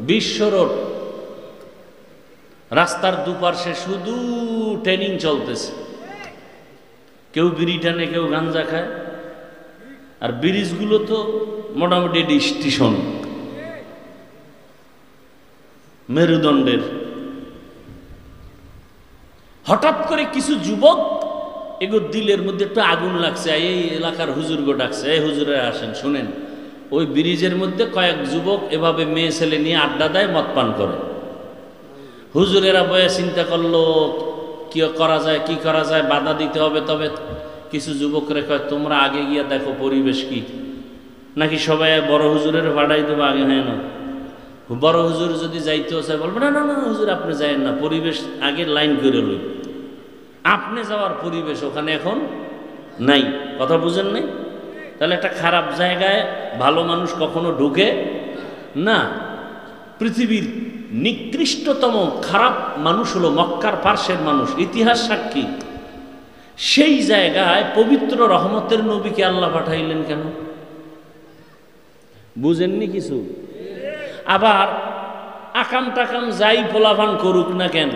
[SPEAKER 1] বিশ্ব রোড। রাস্তার দুপাশে শুধু ট্রেনিং চলতেছে, কেউ বিড়ি টানে, কেউ গাঞ্জা খায়। আর ব্রিজগুলো তো মোটামুটি স্টেশন, মেরুদণ্ডের। হঠাৎ করে কিছু যুবক এগো দিলের মধ্যে একটু আগুন লাগছে, এই এলাকার হুজুরগো ডাকছে, এই হুজুরে আসেন শুনেন। ওই ব্রিজের মধ্যে কয়েক যুবক এভাবে মেয়ে ছেলে নিয়ে আড্ডা দেয়, মদ পান করে। হুজুরেরা বয়ে চিন্তা করলো কি করা যায়, কি করা যায়, বাধা দিতে হবে। তবে কিছু যুবকরা কয়, তোমরা আগে গিয়া দেখো পরিবেশ কি, নাকি সবাই বড় হুজুরের ভাড়াই দেবো আগে? হয় না, বড় হুজুর যদি যাইতেও চায় বলবো, না না না হুজুর আপনি যায়েন না, পরিবেশ আগে লাইন করে লই। আপনি যাওয়ার পরিবেশ ওখানে এখন নাই। কথা বুঝেন নাই? তাহলে একটা খারাপ জায়গায় ভালো মানুষ কখনো ঢুকে না। পৃথিবীর নিকৃষ্টতম খারাপ মানুষ হলো মক্কার পার্শ্বের মানুষ, ইতিহাস সাক্ষী। সেই জায়গায় পবিত্র রহমতের নবীকে আল্লাহ পাঠাইলেন কেন? বুঝেননি কিছু? আবার আকাম টাকাম যাই পোলাভান করুক না কেন,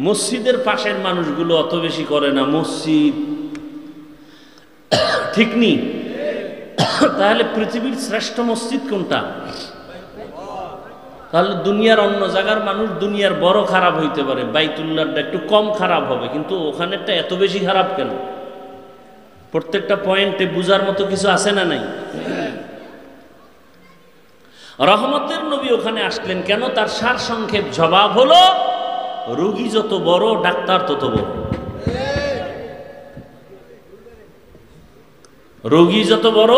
[SPEAKER 1] মসজিদের পাশের মানুষগুলো অত বেশি করে না মসজিদ, ঠিক নি? তাহলে পৃথিবীর শ্রেষ্ঠ মসজিদ কোনটা? তাহলে দুনিয়ার অন্য জায়গার মানুষ দুনিয়ার বড় খারাপ হইতে পারে, বাইতুল্লাহটা একটু কম খারাপ হবে, কিন্তু ওখানেরটা এত বেশি খারাপ কেন? প্রত্যেকটা পয়েন্টে বুঝার মতো কিছু আছে না নাই? রহমতের নবী ওখানে আসলেন কেন? তার সার সংক্ষেপ জবাব হলো, রোগী যত বড় ডাক্তার তত বড়। রোগী যত বড়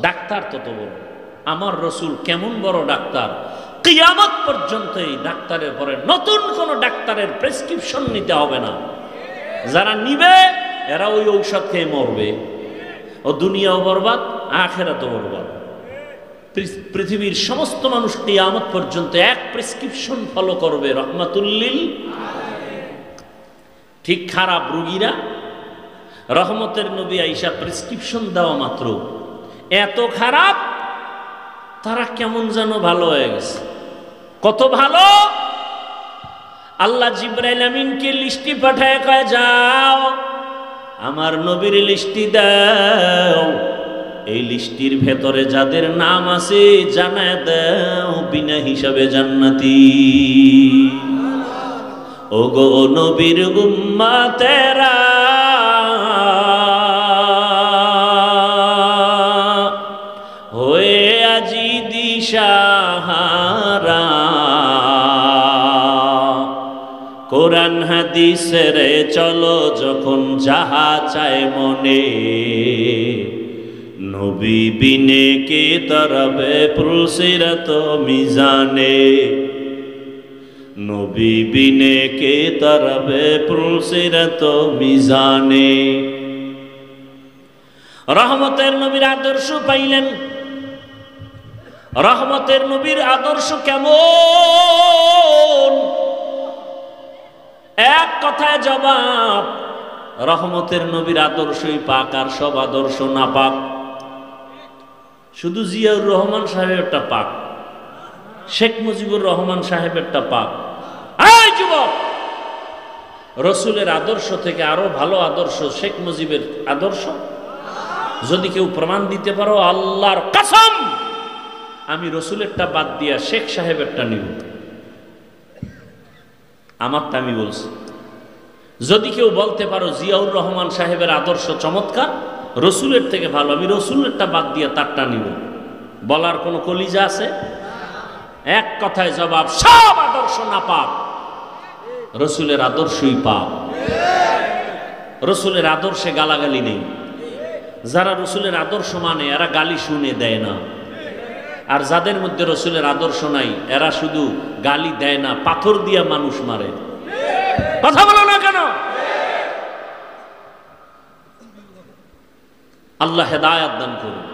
[SPEAKER 1] ডাক্তার তত বড়। আমার রসুল কেমন বড় ডাক্তার, কিয়ামত পর্যন্ত এই ডাক্তারের পরে নতুন কোন ডাক্তারের প্রেসক্রিপশন নিতে হবে না। যারা নিবে এরা ওই ঔষধ খেয়ে মরবে, ও দুনিয়াও বরবাদ, আখিরাতও বরবাদ। পৃথিবীর সমস্ত মানুষ কিয়ামত পর্যন্ত এক প্রেসক্রিপশন ফলো করবে, রহমাতুল্লিল। ঠিক খারাপ রোগীরা রহমতের নবী আইসা প্রেসক্রিপশন দেওয়া মাত্র এত খারাপ, তারা কেমন যেন ভালো হয়ে গেছে। কত ভালো! আল্লাহ জিবরাইল আমিনকে লিস্টি পাঠায় কয়, যাও আমার নবীর লিস্টি দাও, এই লিস্টির ভেতরে যাদের নাম আছে জানায় দাও বিনা হিসাবে জান্নাতি। ওগো নবীর উম্মতেরা, হয়ে আজি দিশাহারা, কোরআন হাদিসের চলো যখন যাহা চায় মনে, নবী বিনে কে তরবে পুলসিরাত মিজানে, নবী বিনে কে তরবে পুলসিরাত মিজানে। রহমতের নবীর আদর্শ পাইলেন। রহমতের নবীর আদর্শ কেমন? এক কথায় জবাব, রহমতের নবীর আদর্শই পাক, আর সব আদর্শ না পাক। শুধু জিয়াউর রহমান সাহেবেরটা পাক, শেখ মুজিবুর রহমান সাহেবেরটা পাক। এই যুবক, রসুলের আদর্শ থেকে আরো ভালো আদর্শ শেখ মুজিবের আদর্শ। যদি কেউ প্রমাণ দিতে পারো, আল্লাহর কসম আমি রসুলেরটা বাদ দিয়া শেখ সাহেবেরটা নিব। আমারটা আমি বলছি। যদি কেউ বলতে পারো জিয়াউর রহমান সাহেবের আদর্শ চমৎকার, রসুলের থেকে ভালো, আমি রসুলেরটা বাদ দিয়া তারটা নিব। বলার কোনো কলিজা আছে? এক কথায় জবাব, সব আদর্শ না পাক, রসুলের আদর্শই পাক। রসুলের আদর্শে গালাগালি নেই। যারা রসুলের আদর্শ মানে এরা গালি শুনে দেয় না, আর যাদের মধ্যে রসুলের আদর্শ নাই এরা শুধু গালি দেয় না, পাথর দিয়া মানুষ মারে। কথা বলো না কেন? আল্লাহ হেদায়েত দান করুন।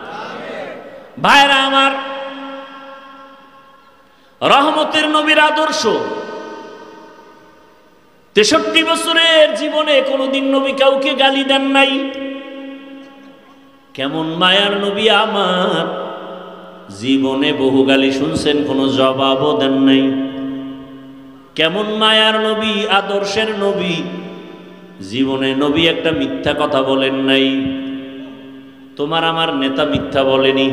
[SPEAKER 1] ভাইরা আমার, রহমতের নবীর আদর্শ 63 বছরের জীবনে কোনোদিন নবী কাউকে গালি দেন নাই। কেমন মায়ার নবী আমার, জীবনে বহু গালি শুনছেন, কোনো জবাবও দেন নাই। কেমন মায়ার নবী, আদর্শের নবী, জীবনে নবী একটা মিথ্যা কথা বলেন নাই। তোমার আমার নেতা মিথ্যা বলেনি,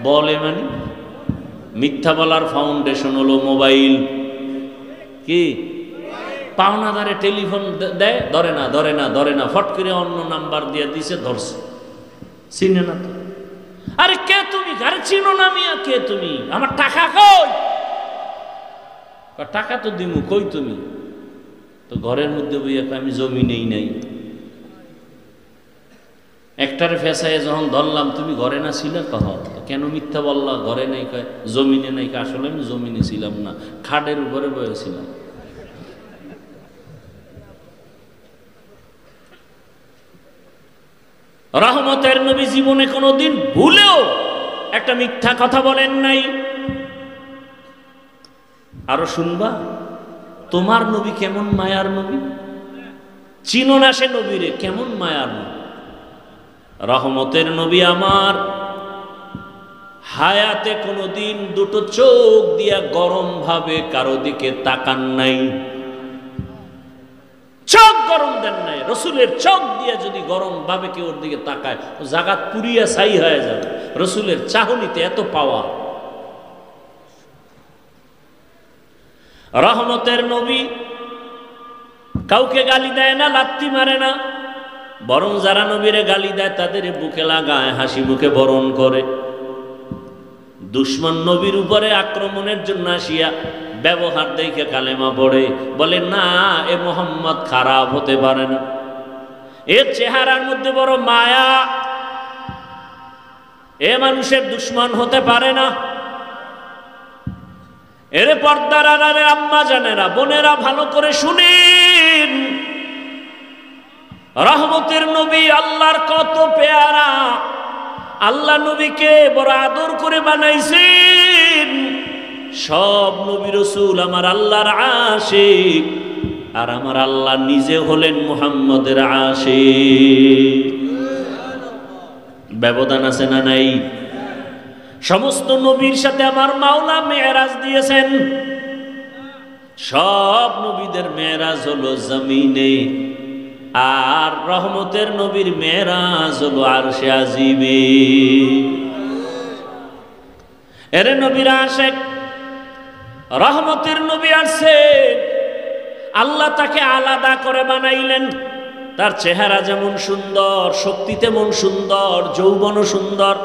[SPEAKER 1] বলে মানে মিথ্যা বলার ফাউন্ডেশন হলো মোবাইল। কি পাওনাদারে টেলিফোন দেয়, ধরে না ধরে না ধরে না, ফট করে অন্য নাম্বার দিয়ে দিছে, ধরছে, চিনে না তো। আরে কে তুমি? আরে চিনো না মিয়া, কে তুমি? আমার টাকা কই? টাকা তো দিমু, কই তুমি? তো ঘরের মধ্যে বইয়া আমি জমি নেই নাই। একটারে ফেসায় যখন ধরলাম, তুমি ঘরে না ছিলে? কহ কেন মিথ্যা বললা? ঘরে নাই, কয় জমিনে নাই। আসলে আমি জমিনে ছিলাম না, খাটের উপরে বসেছিলাম। রহমতের নবী জীবনে কোনোদিন ভুলেও একটা মিথ্যা কথা বলেন নাই। আরো শুনবা, তোমার নবী কেমন মায়ার নবী, চিনো না সে নবীরে, কেমন মায়ার নবী। রহমতের নবী আমার হায়াতে কোনোদিন দুটো চোখ দিয়া গরম ভাবে কারো দিকে তাকান নাই, চোখ গরম দেন নাই। রসুলের চোখ দিয়ে যদি গরম ভাবে কেউ ওর দিকে তাকায়, জাগাত পুরিয়া ছাই হয়ে যাবে। রসুলের চাহনিতে এত পাওয়া। রহমতের নবী কাউকে গালি দেয় না, লাত্তি মারে না, বরং যারা নবীরে গালি দেয় তাদের বুকে লাগায়, হাসি মুখে বরণ করে। দুশ্মন নবীর উপরে আক্রমণের জন্য আসিয়া ব্যবহার দেখে কালেমা পড়ে, বলে না এ মোহাম্মদ খারাপ হতে পারে না, এর চেহারার মধ্যে বড় মায়া, এ মানুষের দুশ্মন হতে পারে না। এর পর্দার আড়ালে আম্মা জানেরা, বোনেরা ভালো করে শুনেন, রহমতের নবী আল্লাহর কত পেয়ারা। আল্লাহ নবীকে বড় আদর করে বানাইছেন। সব নবী রাসূল আমার আল্লাহর আশিক, আর আমার আল্লাহ নিজে হলেন মুহাম্মদের আশিক। ব্যবধান আছে না নাই? সমস্ত নবীর সাথে আমার মাওলা মেরাজ দিয়েছেন। সব নবীদের মেরাজ হলো জমিনে, আর রহমতের নবীর মেরাজ হলো আরশে আজিমে। এর নবীর আশিক রহমতের নবী আছে, আল্লাহ তাকে আলাদা করে বানাইলেন। তার চেহারা যেমন সুন্দর, শক্তি তেমন সুন্দর, যৌবনও সুন্দর।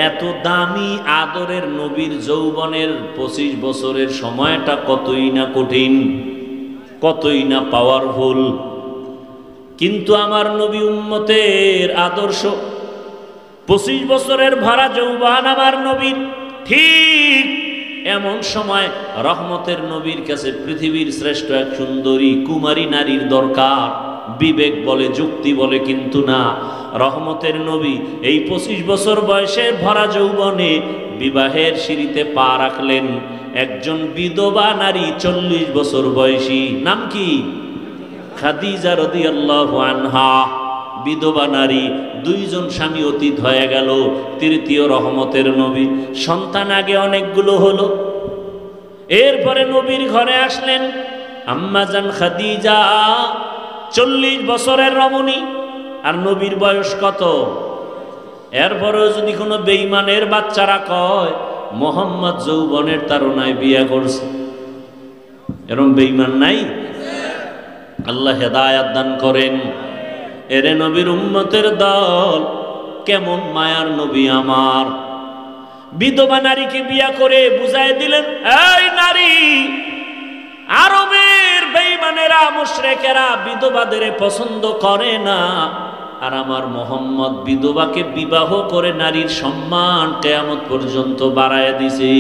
[SPEAKER 1] এত দামি আদরের নবীর যৌবনের 25 বছরের সময়টা কতই না কঠিন, কতই না পাওয়ারফুল। কিন্তু আমার নবী উম্মতের আদর্শ 25 বছরের ভরা যৌবন আমার নবীর। ঠিক এমন সময় রহমতের নবীর কাছে পৃথিবীর শ্রেষ্ঠ এক সুন্দরী কুমারী নারীর দরকার। বিবেক বলে, যুক্তি বলে, কিন্তু না। রহমতের নবী এই 25 বছর বয়সের ভরা যৌবনে বিবাহের সিঁড়িতে পা রাখলেন। একজন বিধবা নারী 40 বছর বয়সী, নাম কি? খাদিজা রাদিয়াল্লাহু আনহা। বিধবা নারী, 2 জন স্বামী অতীত হয়ে গেল। তৃতীয় রহমতের নবী। সন্তান আগে অনেকগুলো হলো। এরপরে নবীর ঘরে আসলেন আম্মাজান খাদিজা, 40 বছরের রমণী। আর নবীর বয়স কত? এরপরেও যদি কোনো বেঈমানের বাচ্চারা কয় মোহাম্মদ যৌবনের তারুণায় বিয়ে করছে, এরকম বেঈমান নাই? আল্লাহ হেদায়াত দান করেন। এরে নবীর উম্মতের দল, কেমন মায়ার নবী আমার। বিধবা নারীকে বিয়া করে বুঝাই দিলেন, এই নারী, আরবের বেঈমানেরা মুশরিকেরা বিধবাদের পছন্দ করে না, আর আমার মোহাম্মদ বিধবাকে বিবাহ করে নারীর সম্মান কিয়ামত পর্যন্ত বাড়ায় দিছে।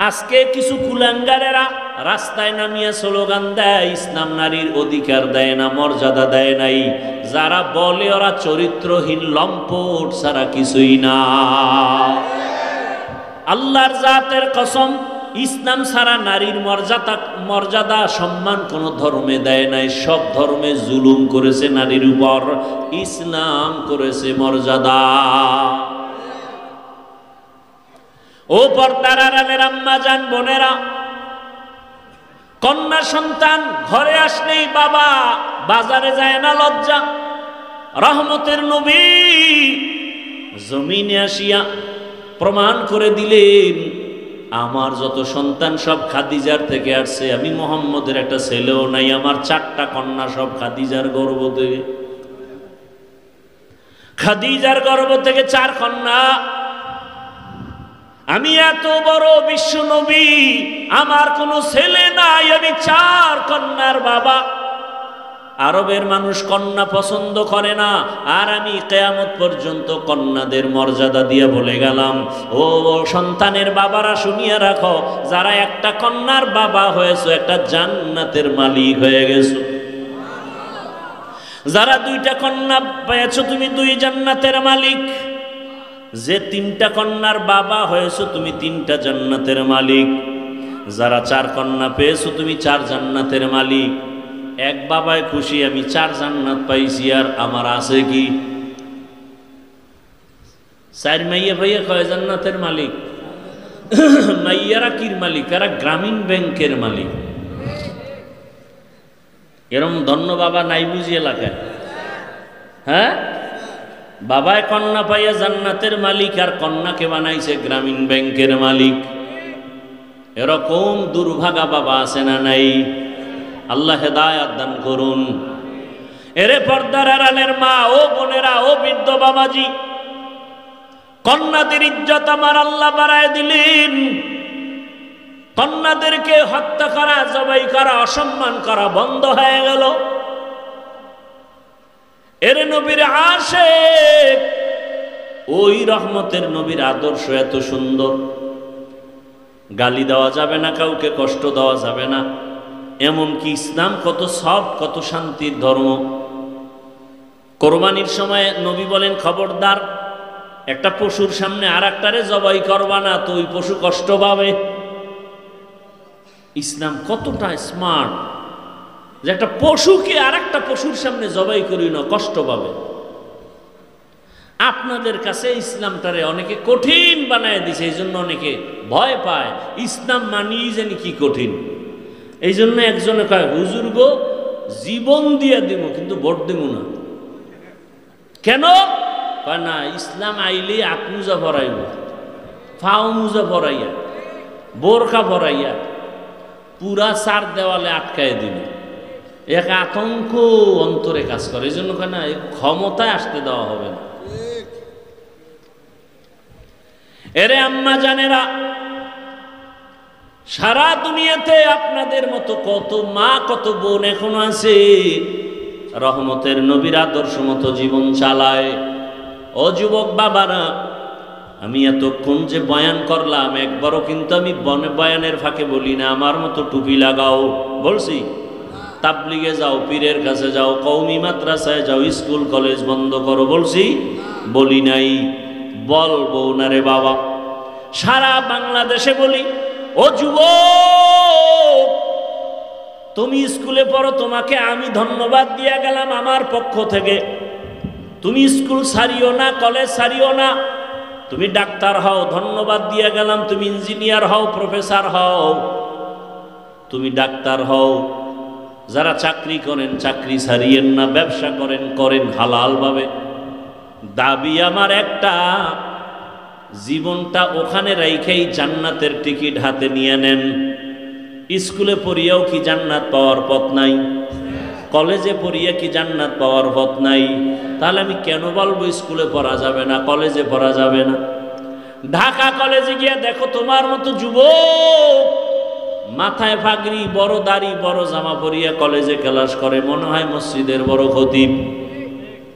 [SPEAKER 1] আজকে কিছু কুলাঙ্গারেরা রাস্তায় নামিয়ে স্লোগান দেয় ইসলাম নারীর অধিকার দেয় না, মর্যাদা দেয় নাই। যারা বলে ওরা চরিত্রহীন লম্পট ছাড়া কিছুই না। আল্লাহর জাতের কসম, ইসলাম ছাড়া নারীর মর্যাদা সম্মান কোন ধর্মে দেয় নাই। সব ধর্মে জুলুম করেছে নারীর উপর, ইসলাম করেছে মর্যাদা। ও পর্দার আড়ালের আম্মা জান বোনেরা, কন্যা সন্তান ঘরে আসলেই বাবা বাজারে যায় না লজ্জা। রহমতের নবী জমিনে আসিয়া প্রমাণ করে দিলেন, আমার যত সন্তান সব খাদিজার থেকে আসছে। আমি মোহাম্মদের একটা ছেলেও নাই, আমার 4টা কন্যা সব খাদিজার গর্ভ থেকে। খাদিজার গর্ভ থেকে 4 কন্যা। আমি এত বড় বিশ্ব নবী, আমার কোনো ছেলে নাই, আমি 4 কন্যার বাবা। আরবের মানুষ কন্যা পছন্দ করে না, আর আমি কিয়ামত পর্যন্ত কন্যাদের মর্যাদা দিয়ে বলে গেলাম, ও সন্তানের বাবারা শুনিয়ে রাখো, যারা একটা কন্যার বাবা হয়েছে একটা জান্নাতের মালিক হয়ে গেছো। যারা 2টা কন্যা পেয়েছো তুমি 2 জান্নাতের মালিক। যে 3টা কন্যার বাবা হয়েছো তুমি 3টা জান্নাতের মালিক। যারা 4 কন্যা পেয়েছো তুমি 4 জান্নাতের মালিক। এক বাবায় খুশি, আমি 4 জান্নাত পাইছি, আর আমার আছে কি? 4 মাইয়া ভাইয়া কয় জান্নাতের মালিক? মাইয়ারা কির মালিক? এরা গ্রামীণ ব্যাংকের মালিক। এরম ধন্য বাবা নাই বুঝি এলাকায়? হ্যাঁ, বাবায় কন্যা পাইয়া জান্নাতের মালিক, আর কন্যাকে বানাইছে গ্রামীণ ব্যাংকের মালিক। এরকম দুর্ভাগা বাবা আছে না নাই? আল্লাহ হেদায়াত দান করুন। এরে পর্দার আড়ালের মা ও বোনেরা, ও বৃদ্ধ বাবাজি, কন্যাদের ইজ্জত আমার আল্লাহ বাড়ায় দিলেন। কন্যাদেরকে হত্যা করা, জবাই করা, অসম্মান করা বন্ধ হয়ে গেল। এর নবীর আশিক, ওই রহমতের নবীর আদর্শ এত সুন্দর, গালি দেওয়া যাবে না, কাউকে কষ্ট দেওয়া যাবে না। এমনকি ইসলাম কত সফট, কত শান্তির ধর্ম। কোরবানির সময় নবী বলেন, খবরদার একটা পশুর সামনে আর একটারে জবাই করবা না, তো ওই পশু কষ্ট পাবে। ইসলাম কতটা স্মার্ট যে একটা পশুকে আর একটা পশুর সামনে জবাই করি না, কষ্ট পাবে। আপনাদের কাছে ইসলামটারে অনেকে কঠিন বানায় দিছে, এই জন্য অনেকে ভয় পায়। ইসলাম মানিয়ে জানি কি কঠিন। এই জন্য একজনে কয়, হুজুর গো জীবন দিয়ে দিব কিন্তু ভোট দেব না। কেন? কয় না, ইসলাম আইলে আত্মুজা ভরাইব, ফাও মুজা ভরাইয়া, বোরখা ভরাইয়া পুরা 4 দেওয়ালে আটকায় দিবে। এক আতঙ্ক অন্তরে কাজ করে। এই জন্য কয় না, ক্ষমতায় আসতে দেওয়া হবে না। এরে আম্মা জানেরা, সারা দুনিয়াতে আপনাদের মতো কত মা, কত বোন এখনো আছে রহমতের নবীর আদর্শ মতো জীবন চালায়। ও যুবক বাবারা, আমি এতক্ষণ যে বয়ান করলাম একবারও কিন্তু আমি বয়ানের ফাঁকে বলি না আমার মতো টুপি লাগাও, বলছি? তাবলিগে যাও, পীরের কাছে যাও, কওমি মাদ্রাসায় যাও, স্কুল কলেজ বন্ধ করো, বলছি? বলি নাই, বলবো না রে বাবা। সারা বাংলাদেশে বলি, ও যুবক তুমি স্কুলে পড়ো, তোমাকে আমি ধন্যবাদ দিয়ে গেলাম আমার পক্ষ থেকে। তুমি স্কুল ছাড়িও না, কলেজ ছাড়িও না, তুমি ডাক্তার হও, ধন্যবাদ দিয়ে গেলাম। তুমি ইঞ্জিনিয়ার হও, প্রফেসর হও, তুমি ডাক্তার হও। যারা চাকরি করেন চাকরি ছাড়িয়েন না, ব্যবসা করেন করেন হালালভাবে। দাবি আমার একটা, জীবনটা ওখানে রাইখেই জান্নাতের টিকিট হাতে নিয়ে নেন। স্কুলে পড়িয়াও কি জান্নাত পাওয়ার পথ নাই? কলেজে পড়িয়া কি জান্নাত পাওয়ার পথ নাই? তাহলে আমি কেন বলবো স্কুলে পড়া যাবে না, কলেজে পড়া যাবে না? ঢাকা কলেজে গিয়া দেখো তোমার মতো যুবক মাথায় পাগড়ি, বড় দাড়ি, বড় জামা পরিয়া কলেজে ক্লাস করে, মনে হয় মসজিদের বড় খতিব,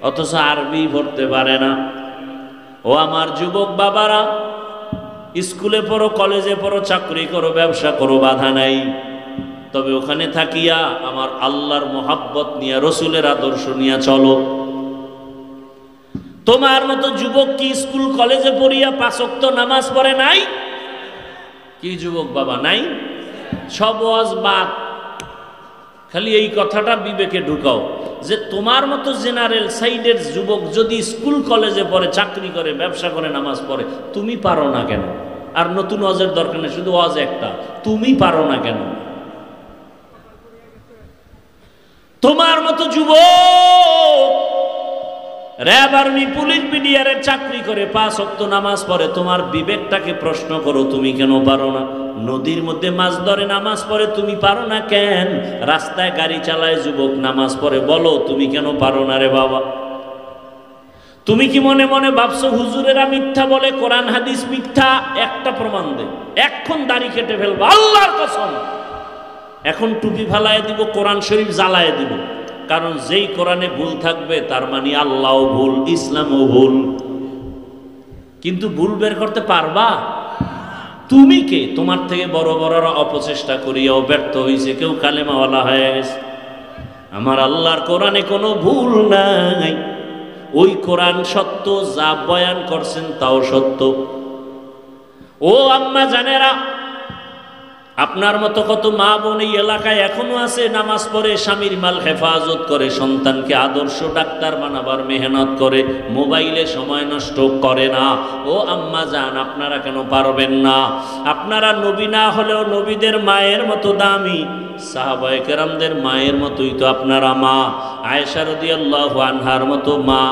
[SPEAKER 1] অথচ আরবি পড়তে পারে না। ও আমার যুবক বাবারা, স্কুলে পড়ো, কলেজে পড়ো, চাকরি করো, ব্যবসা করো, বাধা নাই। তবে ওখানে থাকিয়া আমার আল্লাহর মোহাব্বত নিয়ে, রসুলের আদর্শ নিয়ে চলো। তোমার মতো যুবক কি স্কুল কলেজে পড়িয়া 5 ওয়াক্ত নামাজ পড়ে নাই? কি যুবক বাবা নাই? সব ওয়াজ বাদ। খালি এই কথাটা বিবেকে ঢুকাও যে তোমার মতো জেনারেল সাইডের যুবক যদি স্কুল কলেজে পড়ে, চাকরি করে, ব্যবসা করে, নামাজ পড়ে, তুমি পারো না কেন? আর নতুন ওয়াজের দরকার নেই, শুধু ওয়াজ একটা, তুমি পারো না কেন? তোমার মতো যুবক র্যাব, আর্মি, পুলিশ, বিডিআরের চাকরি করে, 5 ওয়াক্ত নামাজ পড়ে, তোমার বিবেকটাকে প্রশ্ন করো, তুমি কেন পারো না? নদীর মধ্যে মাছ ধরে নামাজ পড়ে, তুমি পারো না কেন? রাস্তায় গাড়ি চালায় যুবক নামাজ পড়ে, বলো তুমি কেন পারো না রে বাবা? তুমি কি মনে মনে ভাবছো হুজুরেরা মিথ্যা বলে, কোরআন হাদিস মিথ্যা? একটা প্রমাণ দে, এখন দাড়ি কেটে ফেলবো, আল্লাহর কসম এখন টুপি ফালায় দিব, কোরআন শরীফ জ্বালায় দিব। কারণ যেই কোরআনে ভুল থাকবে তার মানে আল্লাহও ভুল, ইসলামও ভুল। কিন্তু ভুল বের করতে পারবা? তুমি কে? তোমার থেকে বড় বড়রা অপচেষ্টা করিয়াও ব্যর্থ হয়েছে, কেউ কালেমাওয়ালা হয়ে গেছে। আমার আল্লাহর কোরআনে কোনো ভুল নাই, ওই কোরআন সত্য, যা বয়ান করছেন তাও সত্য। ও আম্মা জানেরা, আপনার মতো কত মা বোন এই এলাকায় এখনো আছে, নামাজ পড়ে, স্বামীর মাল হেফাজত করে, সন্তানকে আদর্শ ডাক্তার বানাবার মেহনত করে, মোবাইলে সময় নষ্ট করে না। ও আম্মা জান, আপনারা কেন পারবেন না? আপনারা নবী না হলেও নবীদের মায়ের মতো দামি, সাহাবায়ে কেরামদের মায়ের মতোই তো আপনারা মা। আয়েশা রাদিয়াল্লাহু আনহার মতো মা,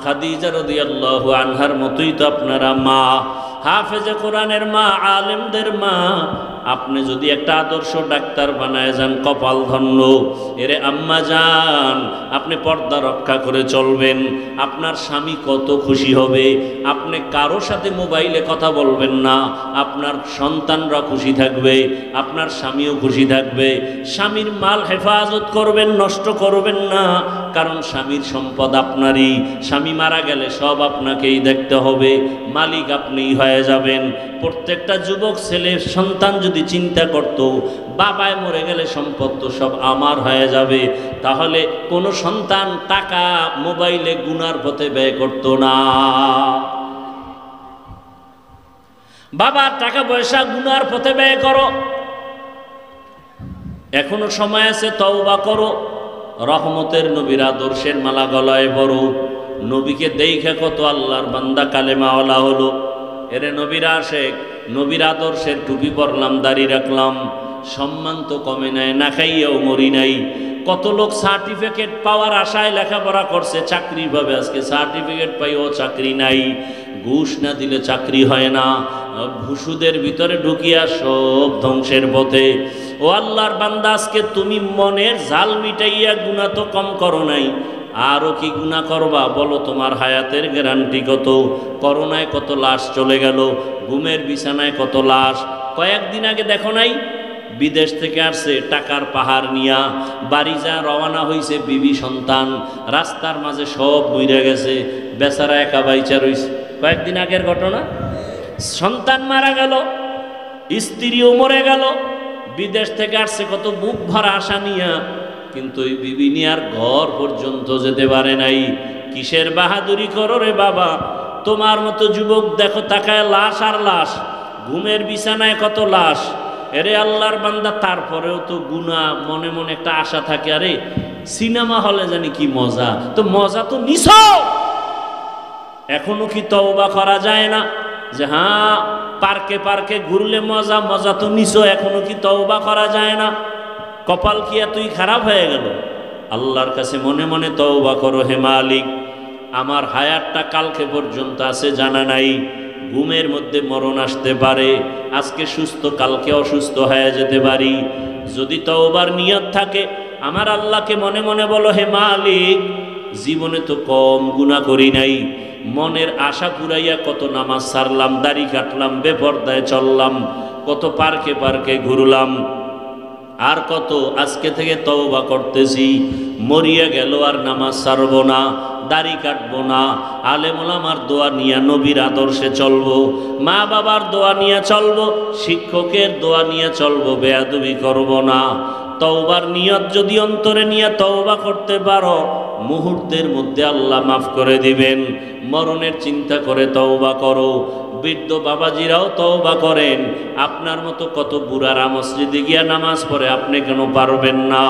[SPEAKER 1] খাদিজা রাদিয়াল্লাহু আনহার মতোই তো আপনারা মা, হাফেজে কোরআনের মা, আলেমদের মা। আপনি যদি একটা আদর্শ ডাক্তার বানায় যান, কপাল ধন্য। এরে আম্মা জান, আপনি পর্দা রক্ষা করে চলবেন, আপনার স্বামী কত খুশি হবে। আপনি কারোর সাথে মোবাইলে কথা বলবেন না, আপনার সন্তানরা খুশি থাকবে, আপনার স্বামীও খুশি থাকবে। স্বামীর মাল হেফাজত করবেন, নষ্ট করবেন না, কারণ স্বামীর সম্পদ আপনারই। স্বামী মারা গেলে সব আপনাকেই দেখতে হবে, মালিক আপনিই হয়ে যাবেন। প্রত্যেকটা যুবক ছেলে সন্তান যদি চিন্তা করত বাবায় মরে গেলে সম্পদ তো সব আমার হয়ে যাবে, তাহলে কোনো সন্তান টাকা মোবাইলে গুনার পথে ব্যয় করত না। বাবা টাকা পয়সা গুনার পথে ব্যয় করো, এখনো সময় আছে, তওবা করো। রহমতের নবীর আদর্শের মালা গলায় পরো। নবীকে দেখে কত আল্লাহর বান্দা কালেমাওয়ালা হলো। এরে নবীর আশেক, নবীর আদর্শের টুপি পরলাম, দাড়ি রাখলাম, সম্মান তো কমে নাই, না খাইয়াও মরি নাই। কত লোক সার্টিফিকেট পাওয়ার আশায় লেখাপড়া করছে, চাকরি পাবে, আজকে সার্টিফিকেট পাইও চাকরি নাই। ঘুষ না দিলে চাকরি হয় না, ঘুষুদের ভিতরে ঢুকিয়া সব ধ্বংসের পথে। ও আল্লাহর বান্দা, আজকে তুমি মনের জাল মিটাইয়া গুনাহ তো কম করো নাই, আরও কি গুনাহ করবা? বলো, তোমার হায়াতের গ্যারান্টি কত? করোনায় কত লাশ চলে গেল, ঘুমের বিছানায় কত লাশ। কয়েকদিন আগে দেখো নাই বিদেশ থেকে আসছে টাকার পাহাড় নিয়া, বাড়ি যা রওনা হইছে বিবি সন্তান, রাস্তার মাঝে সব বইরা গেছে, বেচারা একা বাইচা রইছে। কয়েকদিন আগের ঘটনা, সন্তান মারা গেল, স্ত্রীও মরে গেল, বিদেশ থেকে আসছে কত বুক ভরা আশা নিয়া, কিন্তু ওই বিবি নিয়ার ঘর পর্যন্ত যেতে পারে নাই। কিসের বাহাদুরি করো রে বাবা? তোমার মতো যুবক দেখো তাকায় লাশ আর লাশ, ঘুমের বিছানায় কত লাশ। এরে আল্লাহর বান্দা, তারপরেও তো গুনাহ, মনে মনে একটা আশা থাকে, আরে সিনেমা হলে জানি কি মজা, তো মজা তো নিছো, এখনো কি তওবা করা যায় না? যে হ্যাঁ পার্কে পার্কে ঘুরলে মজা, মজা তো নিছো, এখনো কি তওবা করা যায় না? কপাল কি এতই খারাপ হয়ে গেল? আল্লাহর কাছে মনে মনে তওবা করো, হে মালিক আমার হায়াতটা কালকে পর্যন্ত আছে জানা নাই, ঘুমের মধ্যে মরণ আসতে পারে, আজকে সুস্থ কালকে অসুস্থ হয়ে যেতে পারি। যদি তওবার নিয়ত থাকে, আমার আল্লাহকে মনে মনে বলো, হে মালিক জীবনে তো কম গুনাহ করি নাই, মনের আশা পুরাইয়া কত নামাজ ছাড়লাম, দাড়ি কাটলাম, বেপরদায় চললাম, কত পার্কে পার্কে ঘুরলাম, আর কত আজকে থেকে তওবা করতেছি, মরিয়া গেল আর নামাজ ছাড়ব না, দাড়ি কাটবো না, আলেম ওলামার দোয়া নিয়ে নবীর আদর্শে চলবো, মা বাবার দোয়া নিয়ে চলবো, শিক্ষকের দোয়া নিয়ে চলবো, বেয়াদবি করব না। তওবার নিয়ত যদি অন্তরে নিয়ে তওবা করতে পারো, মুহূর্তের মধ্যে আল্লাহ মাফ করে দিবেন। মরণের চিন্তা করে তওবা করো। বৃদ্ধ বাবাজিরাও তওবা করেন। আপনার মতো কত বুড়ারা মসজিদে গিয়া নামাজ পড়ে, আপনি কেন পারবেন না?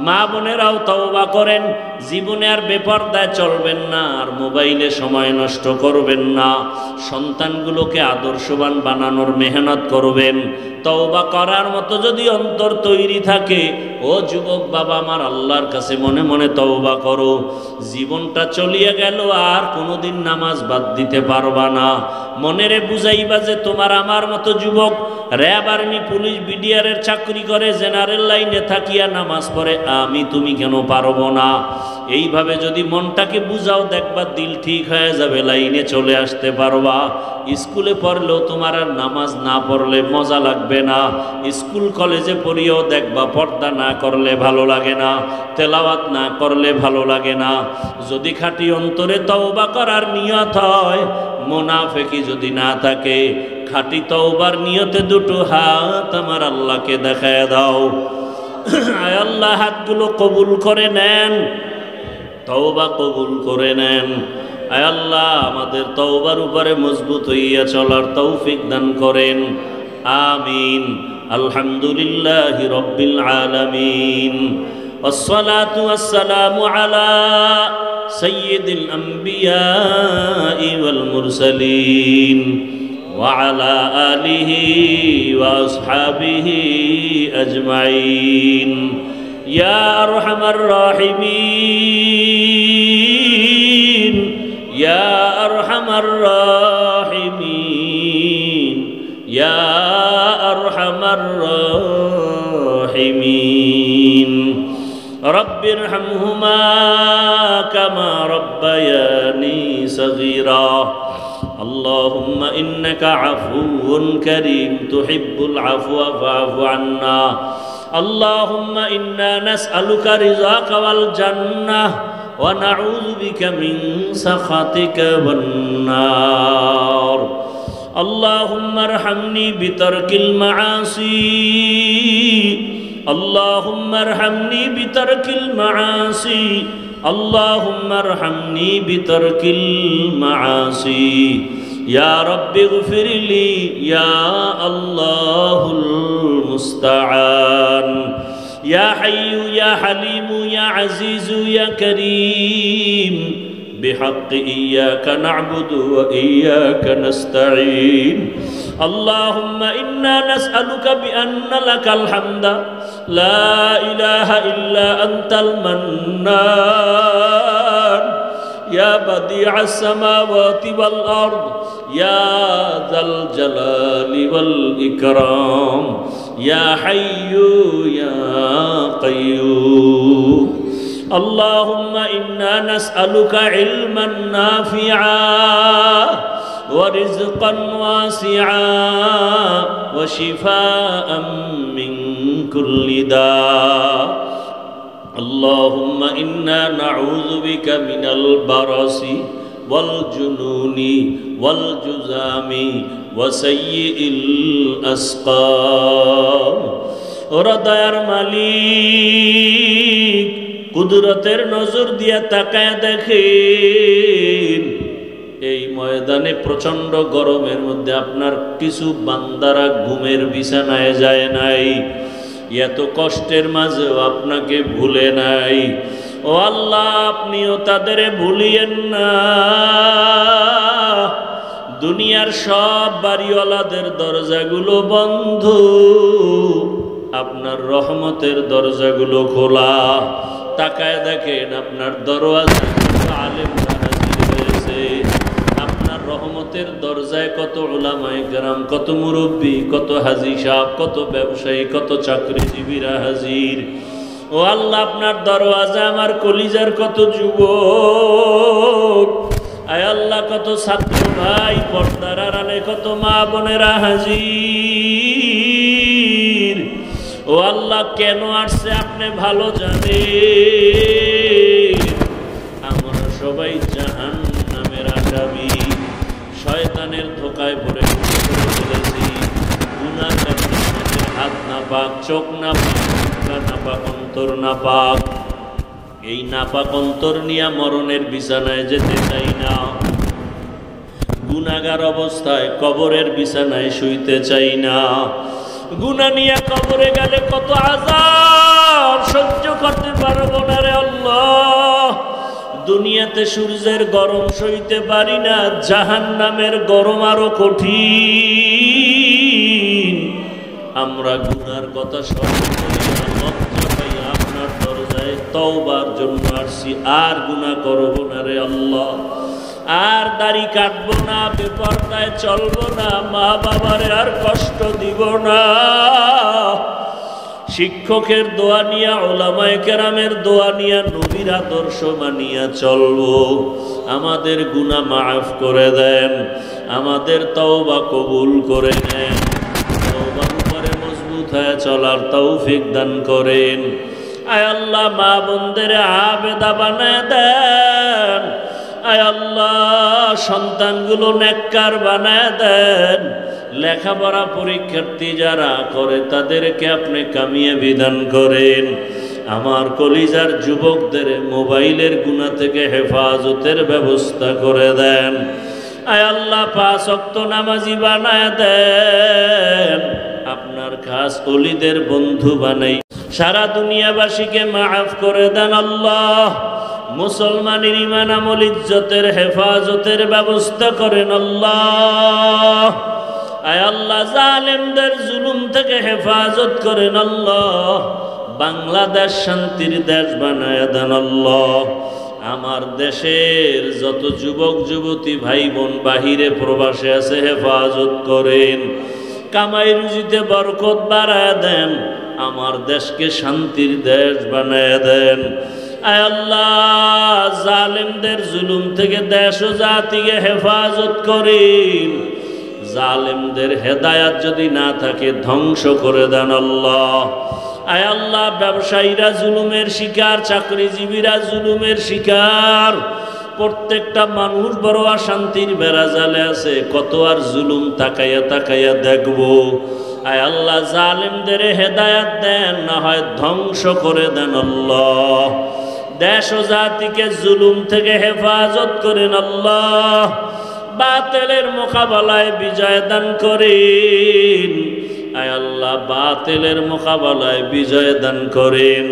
[SPEAKER 1] মা বোনেরাও তওবা করেন, জীবনে আর বেপরদায় চলবেন না, আর মোবাইলে সময় নষ্ট করবেন না, সন্তানগুলোকে আদর্শবান বানানোর মেহনত করবেন। তওবা করার মতো যদি অন্তর তৈরি থাকে, ও যুবক বাবা আমার, আল্লাহর কাছে মনে মনে তওবা করো। জীবনটা চলিয়ে গেল, আর কোনোদিন নামাজ বাদ দিতে পারবা না। মনেরে বুঝাইবা যে তোমার আমার মতো যুবক র্যাব, আর্মি, পুলিশ, বিডিআরের চাকরি করে, জেনারেল লাইনে থাকিয়া নামাজ পড়ে, আমি তুমি কেন পারবো না? এইভাবে যদি মনটাকে বুঝাও, দেখবা দিল ঠিক হয়ে যাবে, লাইনে চলে আসতে পারবা। স্কুলে পড়লেও তোমার আর নামাজ না পড়লে মজা লাগবে না। স্কুল কলেজে পড়িয়েও দেখবা পর্দা না করলে ভালো লাগে না, তেলাওয়াত না করলে ভালো লাগে না। যদি খাঁটি অন্তরে তওবা করার নিয়ত হয়, মুনাফিকি যদি না থাকে, খাঁটি তওবার নিয়তে দুটো হাত আমার আল্লাহকে দেখায় দাও। আয় আল্লাহ, হাতগুলো কবুল করে নেন, তওবা কবুল করে নেন। আয় আল্লাহ, আমাদের তওবার উপরে মজবুত হইয়া চলার তৌফিক দান করেন। আমিন। আলহামদুলিল্লাহি রাব্বিল আলামিন। والصلاة والسلام على سيد الأنبياء والمرسلين وعلى آله وأصحابه أجمعين يا أرحم الراحمين يا أرحم الراحمين يا أرحم الراحمين رب ارحمهما كما ربياني صغيرا اللهم إنك عفو كريم تحب العفو فاعف عنا اللهم إنا نسألك رضاك والجنة ونعوذ بك من سخطك والنار اللهم ارحمني بترك المعاصي اللهم ارحمني بترك المعاصي اللهم ارحمني بترك المعاصي يا رب اغفر لي يا الله المستعان يا حي يا حليم يا عزيز يا كريم بحق إياك نعبد وإياك نستعين اللهم إنا نسألك بأن لك الحمد لا إله إلا أنت المنان يا بديع السماوات والأرض يا ذا الجلال والإكرام يا حي يا قيوم اللهم إنا نسألك علما نافعا ورزقا واسعا وشفاء من كل داء اللهم إنا نعوذ بك من البرص والجنون والجذام وسيء الأسقام ওরা দয়ার মালিক কুদরতের নজর দিয়া তাকায় দেখেন এই ময়দানে প্রচন্ড গরমের মধ্যে আপনার কিছু বান্দারা ঘুমের বিছানায় যায় নাই, এত কষ্টের মাঝেও আপনাকে ভুলে নাই। ও আল্লাহ, আপনিও তাদের ভুলিয়েন না। দুনিয়ার সব বাড়িওয়ালাদের দরজাগুলো বন্ধ, আপনার রহমতের দরজাগুলো খোলা। তাকায় দেখেন আপনার দরওয়াজা আলেমরা হাজির হয়েছে, আপনার রহমতের দরজায় কত উলামায়ে কেরাম, কত মুরব্বী, কত হাজী সাহেব, কত ব্যবসায়ী, কত চাকরিজীবীরা হাজির। ও আল্লাহ, আপনার দরওয়াজা আমার কলিজার কত যুবক, আয় আল্লাহ কত ছাত্র ভাই, পর্দার আড়ালে কত মা বোনেরা হাজির। ও আল্লাহ, কেন আসছে আপনি ভালো জানেন। আমরা সবাই জাহান্নামের আসামি, শয়তানের ধোঁকায় পড়ে ফেলেছি। গুনাহ করতে হাত না পাক, চোখ না পাক, না পাক, অন্তর না পাক। এই নাপাক অন্তর নিয়ে মরণের বিছানায় যেতে চাই না। গুনাহগার অবস্থায় কবরের বিছানায় শুইতে চাই না। গুনাহ নিয়ে কবরে গেলে কত আযাব সহ্য করতে পারবো না রে আল্লাহ। দুনিয়াতে সূর্যের গরম সইতে পারি না, জাহান্নামের গরম আরো কঠিন। আমরা গুনার কথা স্মরণ করি না, লজ্জা পাই আপনার দরজায় তওবার জন্য আসছি। আর গুনাহ করব না রে আল্লাহ, আর দাড়ি কাটবো না, বেপরদায় চলবো না, মা বাবারে আর কষ্ট দিব না। শিক্ষকের দোয়া নিয়া, উলামায়ে কেরামের দোয়া নিয়া, নবীর আদর্শ মানিয়া চলবো। আমাদের গুনাহ মাফ করে দেন, আমাদের তওবা কবুল করে নেন, তওবার উপরে মজবুত হয়ে চলার তৌফিক দান করেন। আয় আল্লাহ, মা বোনদের আবেদা বানায় দেন। আয় আল্লাহ, সন্তানগুলো নেককার বানায় দেন। লেখাপড়া পরীক্ষার্থী যারা করে তাদেরকে আপনি কামিয়াবি দান করেন। আমার কলিজার যুবকদের মোবাইলের গুনাহ থেকে হেফাজতের ব্যবস্থা করে দেন। আয় আল্লাহ, 5 ওয়াক্ত নামাজি বানায় দেন। আপনার খাস ওলিদের বন্ধু বানাই সারা দুনিয়াবাসীকে মাফ করে দেন আল্লাহ। মুসলমানের ঈমান আমল ইজ্জতের হেফাজতের ব্যবস্থা করেন আল্লাহ। আয় আল্লাহ, জালেমদের জুলুম থেকে হেফাজত করেন আল্লাহ। বাংলাদেশ শান্তির দেশ বানায় দেন আল্লাহ। আমার দেশের যত যুবক যুবতী ভাই বোন বাহিরে প্রবাসে আছে হেফাজত করেন। কামাই রুজিতে বরকত বাড়ায় দেন। আমার দেশকে শান্তির দেশ বানায় দেন। আয় আল্লাহ, জালেমদের জুলুম থেকে দেশ ও জাতিকে হেফাজত করেন। জালেমদের হেদায়াত যদি না থাকে ধ্বংস করে দেন আল্লাহ। আয় আল্লাহ, ব্যবসায়ীরা জুলুমের শিকার, চাকরিজীবীরা জুলুমের শিকার। প্রত্যেকটা মানুষ বড় অশান্তির বেড়াজালে আছে। কত আর জুলুম তাকাইয়া তাকাইয়া দেখবো। আয় আল্লাহ, জালেমদের হেদায়াত দেন, না হয় ধ্বংস করে দেন আল্লাহ। দেশ ও জাতিকে জুলুম থেকে হেফাজত করেন আল্লাহ। বাতিলের মোকাবেলায় বিজয় দান করেন। আয় আল্লাহ, বাতিলের মোকাবেলায় বিজয় দান করেন।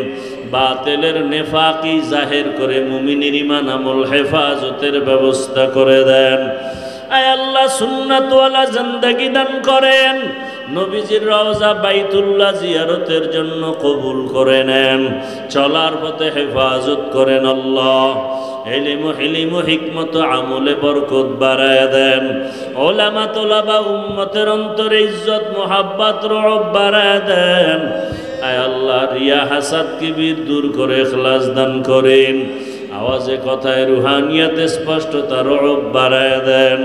[SPEAKER 1] বাতিলের নেফাকি জাহের করে মুমিনের ঈমান আমল হেফাজতের ব্যবস্থা করে দেন। আয় আল্লাহ, সুন্নাতওয়ালা জিন্দেগি দান করেন। নবীজির রওজা বাইতুল্লাহ জিয়ারতের জন্য কবুল করে নেন। চলার পথে হেফাজত করেন আল্লাহ। ইলম ও হিকমত আমলে বরকত বাড়ায় দেন। উলামা তোলাবা উম্মতের অন্তরে ইজ্জত মোহাব্বত রব বাড়ায় দেন। আয় আল্লাহ, রিয়া হাসাদ কিবির দূর করে ইখলাস দান করেন। আওয়াজে কথায় রুহানিয়াতে স্পষ্টতা রব বাড়ায় দেন।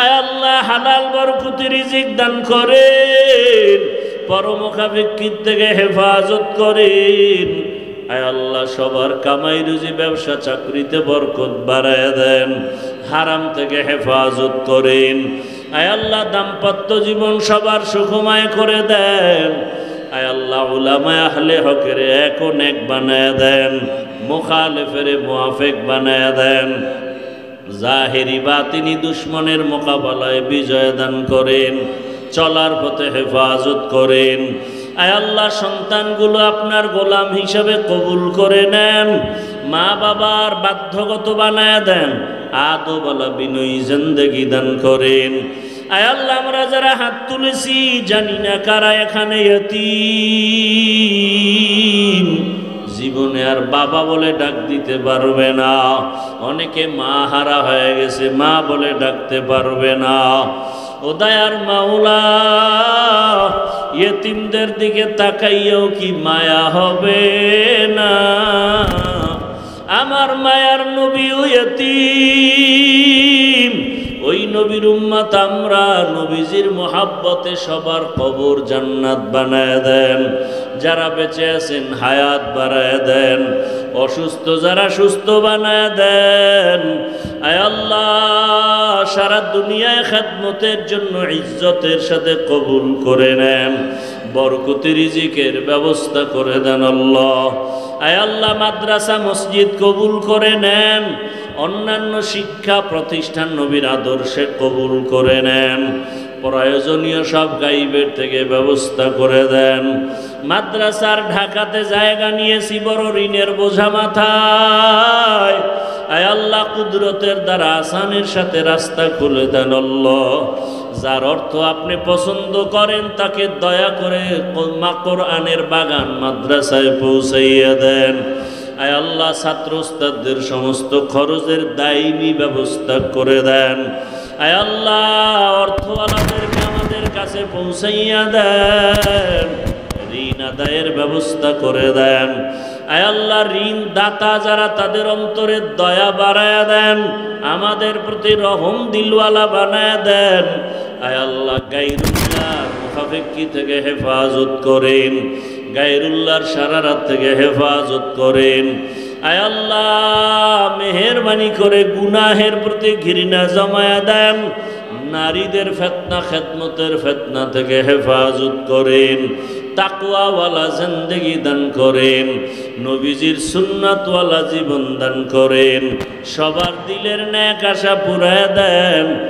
[SPEAKER 1] আয় আল্লাহ, হালাল বরকতি রিজিক দান করেন। পরমুখাপেক্ষির থেকে হেফাজত করেন। আয় আল্লাহ সবার কামাই রুজি ব্যবসা চাকরিতে বরকত বাড়ায় দেন, হারাম থেকে হেফাজত করেন। আয় আল্লাহ দাম্পত্য জীবন সবার সুখময় করে দেন। আয় আল্লাহ উলামায়ে আহলে হকের এক ও নেক বানায় দেন, মুখালেফের মুআফিক বানায় দেন। জাহেরি বাতিনি দুশ্মনের মোকাবেলায় বিজয় দান করেন, চলার পথে হেফাজত করেন। আয় আল্লাহ সন্তানগুলো আপনার গোলাম হিসাবে কবুল করে নেন, মা বাবার বাধ্যগত বানায় দেন, আদবওয়ালা বিনয়ী জিন্দেগি দান করেন। আয় আল্লাহ আমরা যারা হাত তুলেছি জানি না কারা এখানে ইয়তীম, জীবনে আর বাবা বলে ডাক দিতে পারবে না। অনেকে মা হারা হয়ে গেছে, মা বলে ডাকতে পারবে না। ও দয়ার মাওলা, ইয়তীমদের দিকে তাকাইয়াও কি মায়া হবে না? আমার মায়ার নবীও ইয়তীম, ওই নবীর উম্মত আমরা। নবীজির মোহাব্বতে সবার কবর জান্নাত বানায় দেন, যারা বেঁচে আছেন হায়াত বাড়ায় দেন, অসুস্থ যারা সুস্থ বানায় দেন। আয় আল্লাহ সারা দুনিয়ায় খেদমতের জন্য ইজ্জতের সাথে কবুল করে নেন, বরকতি রিজিকের ব্যবস্থা করে দেন আল্লাহ। আয় আল্লাহ মাদ্রাসা মসজিদ কবুল করে নেন, অন্যান্য শিক্ষা প্রতিষ্ঠান নবীর আদর্শে কবুল করে নেন, প্রয়োজনীয় সব গাইবের থেকে ব্যবস্থা করে দেন। মাদ্রাসার ঢাকাতে জায়গা নিয়েছি বড় ঋণের বোঝা মাথায়। আয় আল্লাহ কুদরতের দ্বারা আসানের সাথে রাস্তা খুলে দেন আল্লাহ। যার অর্থ আপনি পছন্দ করেন তাকে দয়া করে কোরআনের বাগান মাদ্রাসায় পৌঁছাইয়া দেন। আয় আল্লাহ ছাত্র ওস্তাদদের সমস্ত খরচের দায়ী ব্যবস্থা করে দেন। আয় আল্লাহ অর্থওয়ালাদেরকে আমাদের কাছে পৌঁছাইয়া দেন, ঋণ আদায়ের ব্যবস্থা করে দেন। আয় আল্লাহ ঋণ দাতা যারা তাদের অন্তরে দয়া বাড়ায়া দেন, আমাদের প্রতি রহম দিলওয়ালা বানায়া দেন। আয় আল্লাহ গায়রুল্লাহর মুখাপেক্ষি থেকে হেফাজত করেন, গায়রুল্লাহর শারারাত থেকে হেফাজত করেন। আয় আল্লাহ মেহেরবানি করে গুনাহের প্রতি ঘৃণা জমায়া দেন, নারীদের ফিতনা খেদমতের ফিতনা থেকে হেফাজত করেন, তাকওয়াওয়ালা জিন্দেগি দান করেন, নবীজির সুন্নাতওয়ালা জীবন দান করেন, সবার দিলের নেক আশা পুরায় দেন।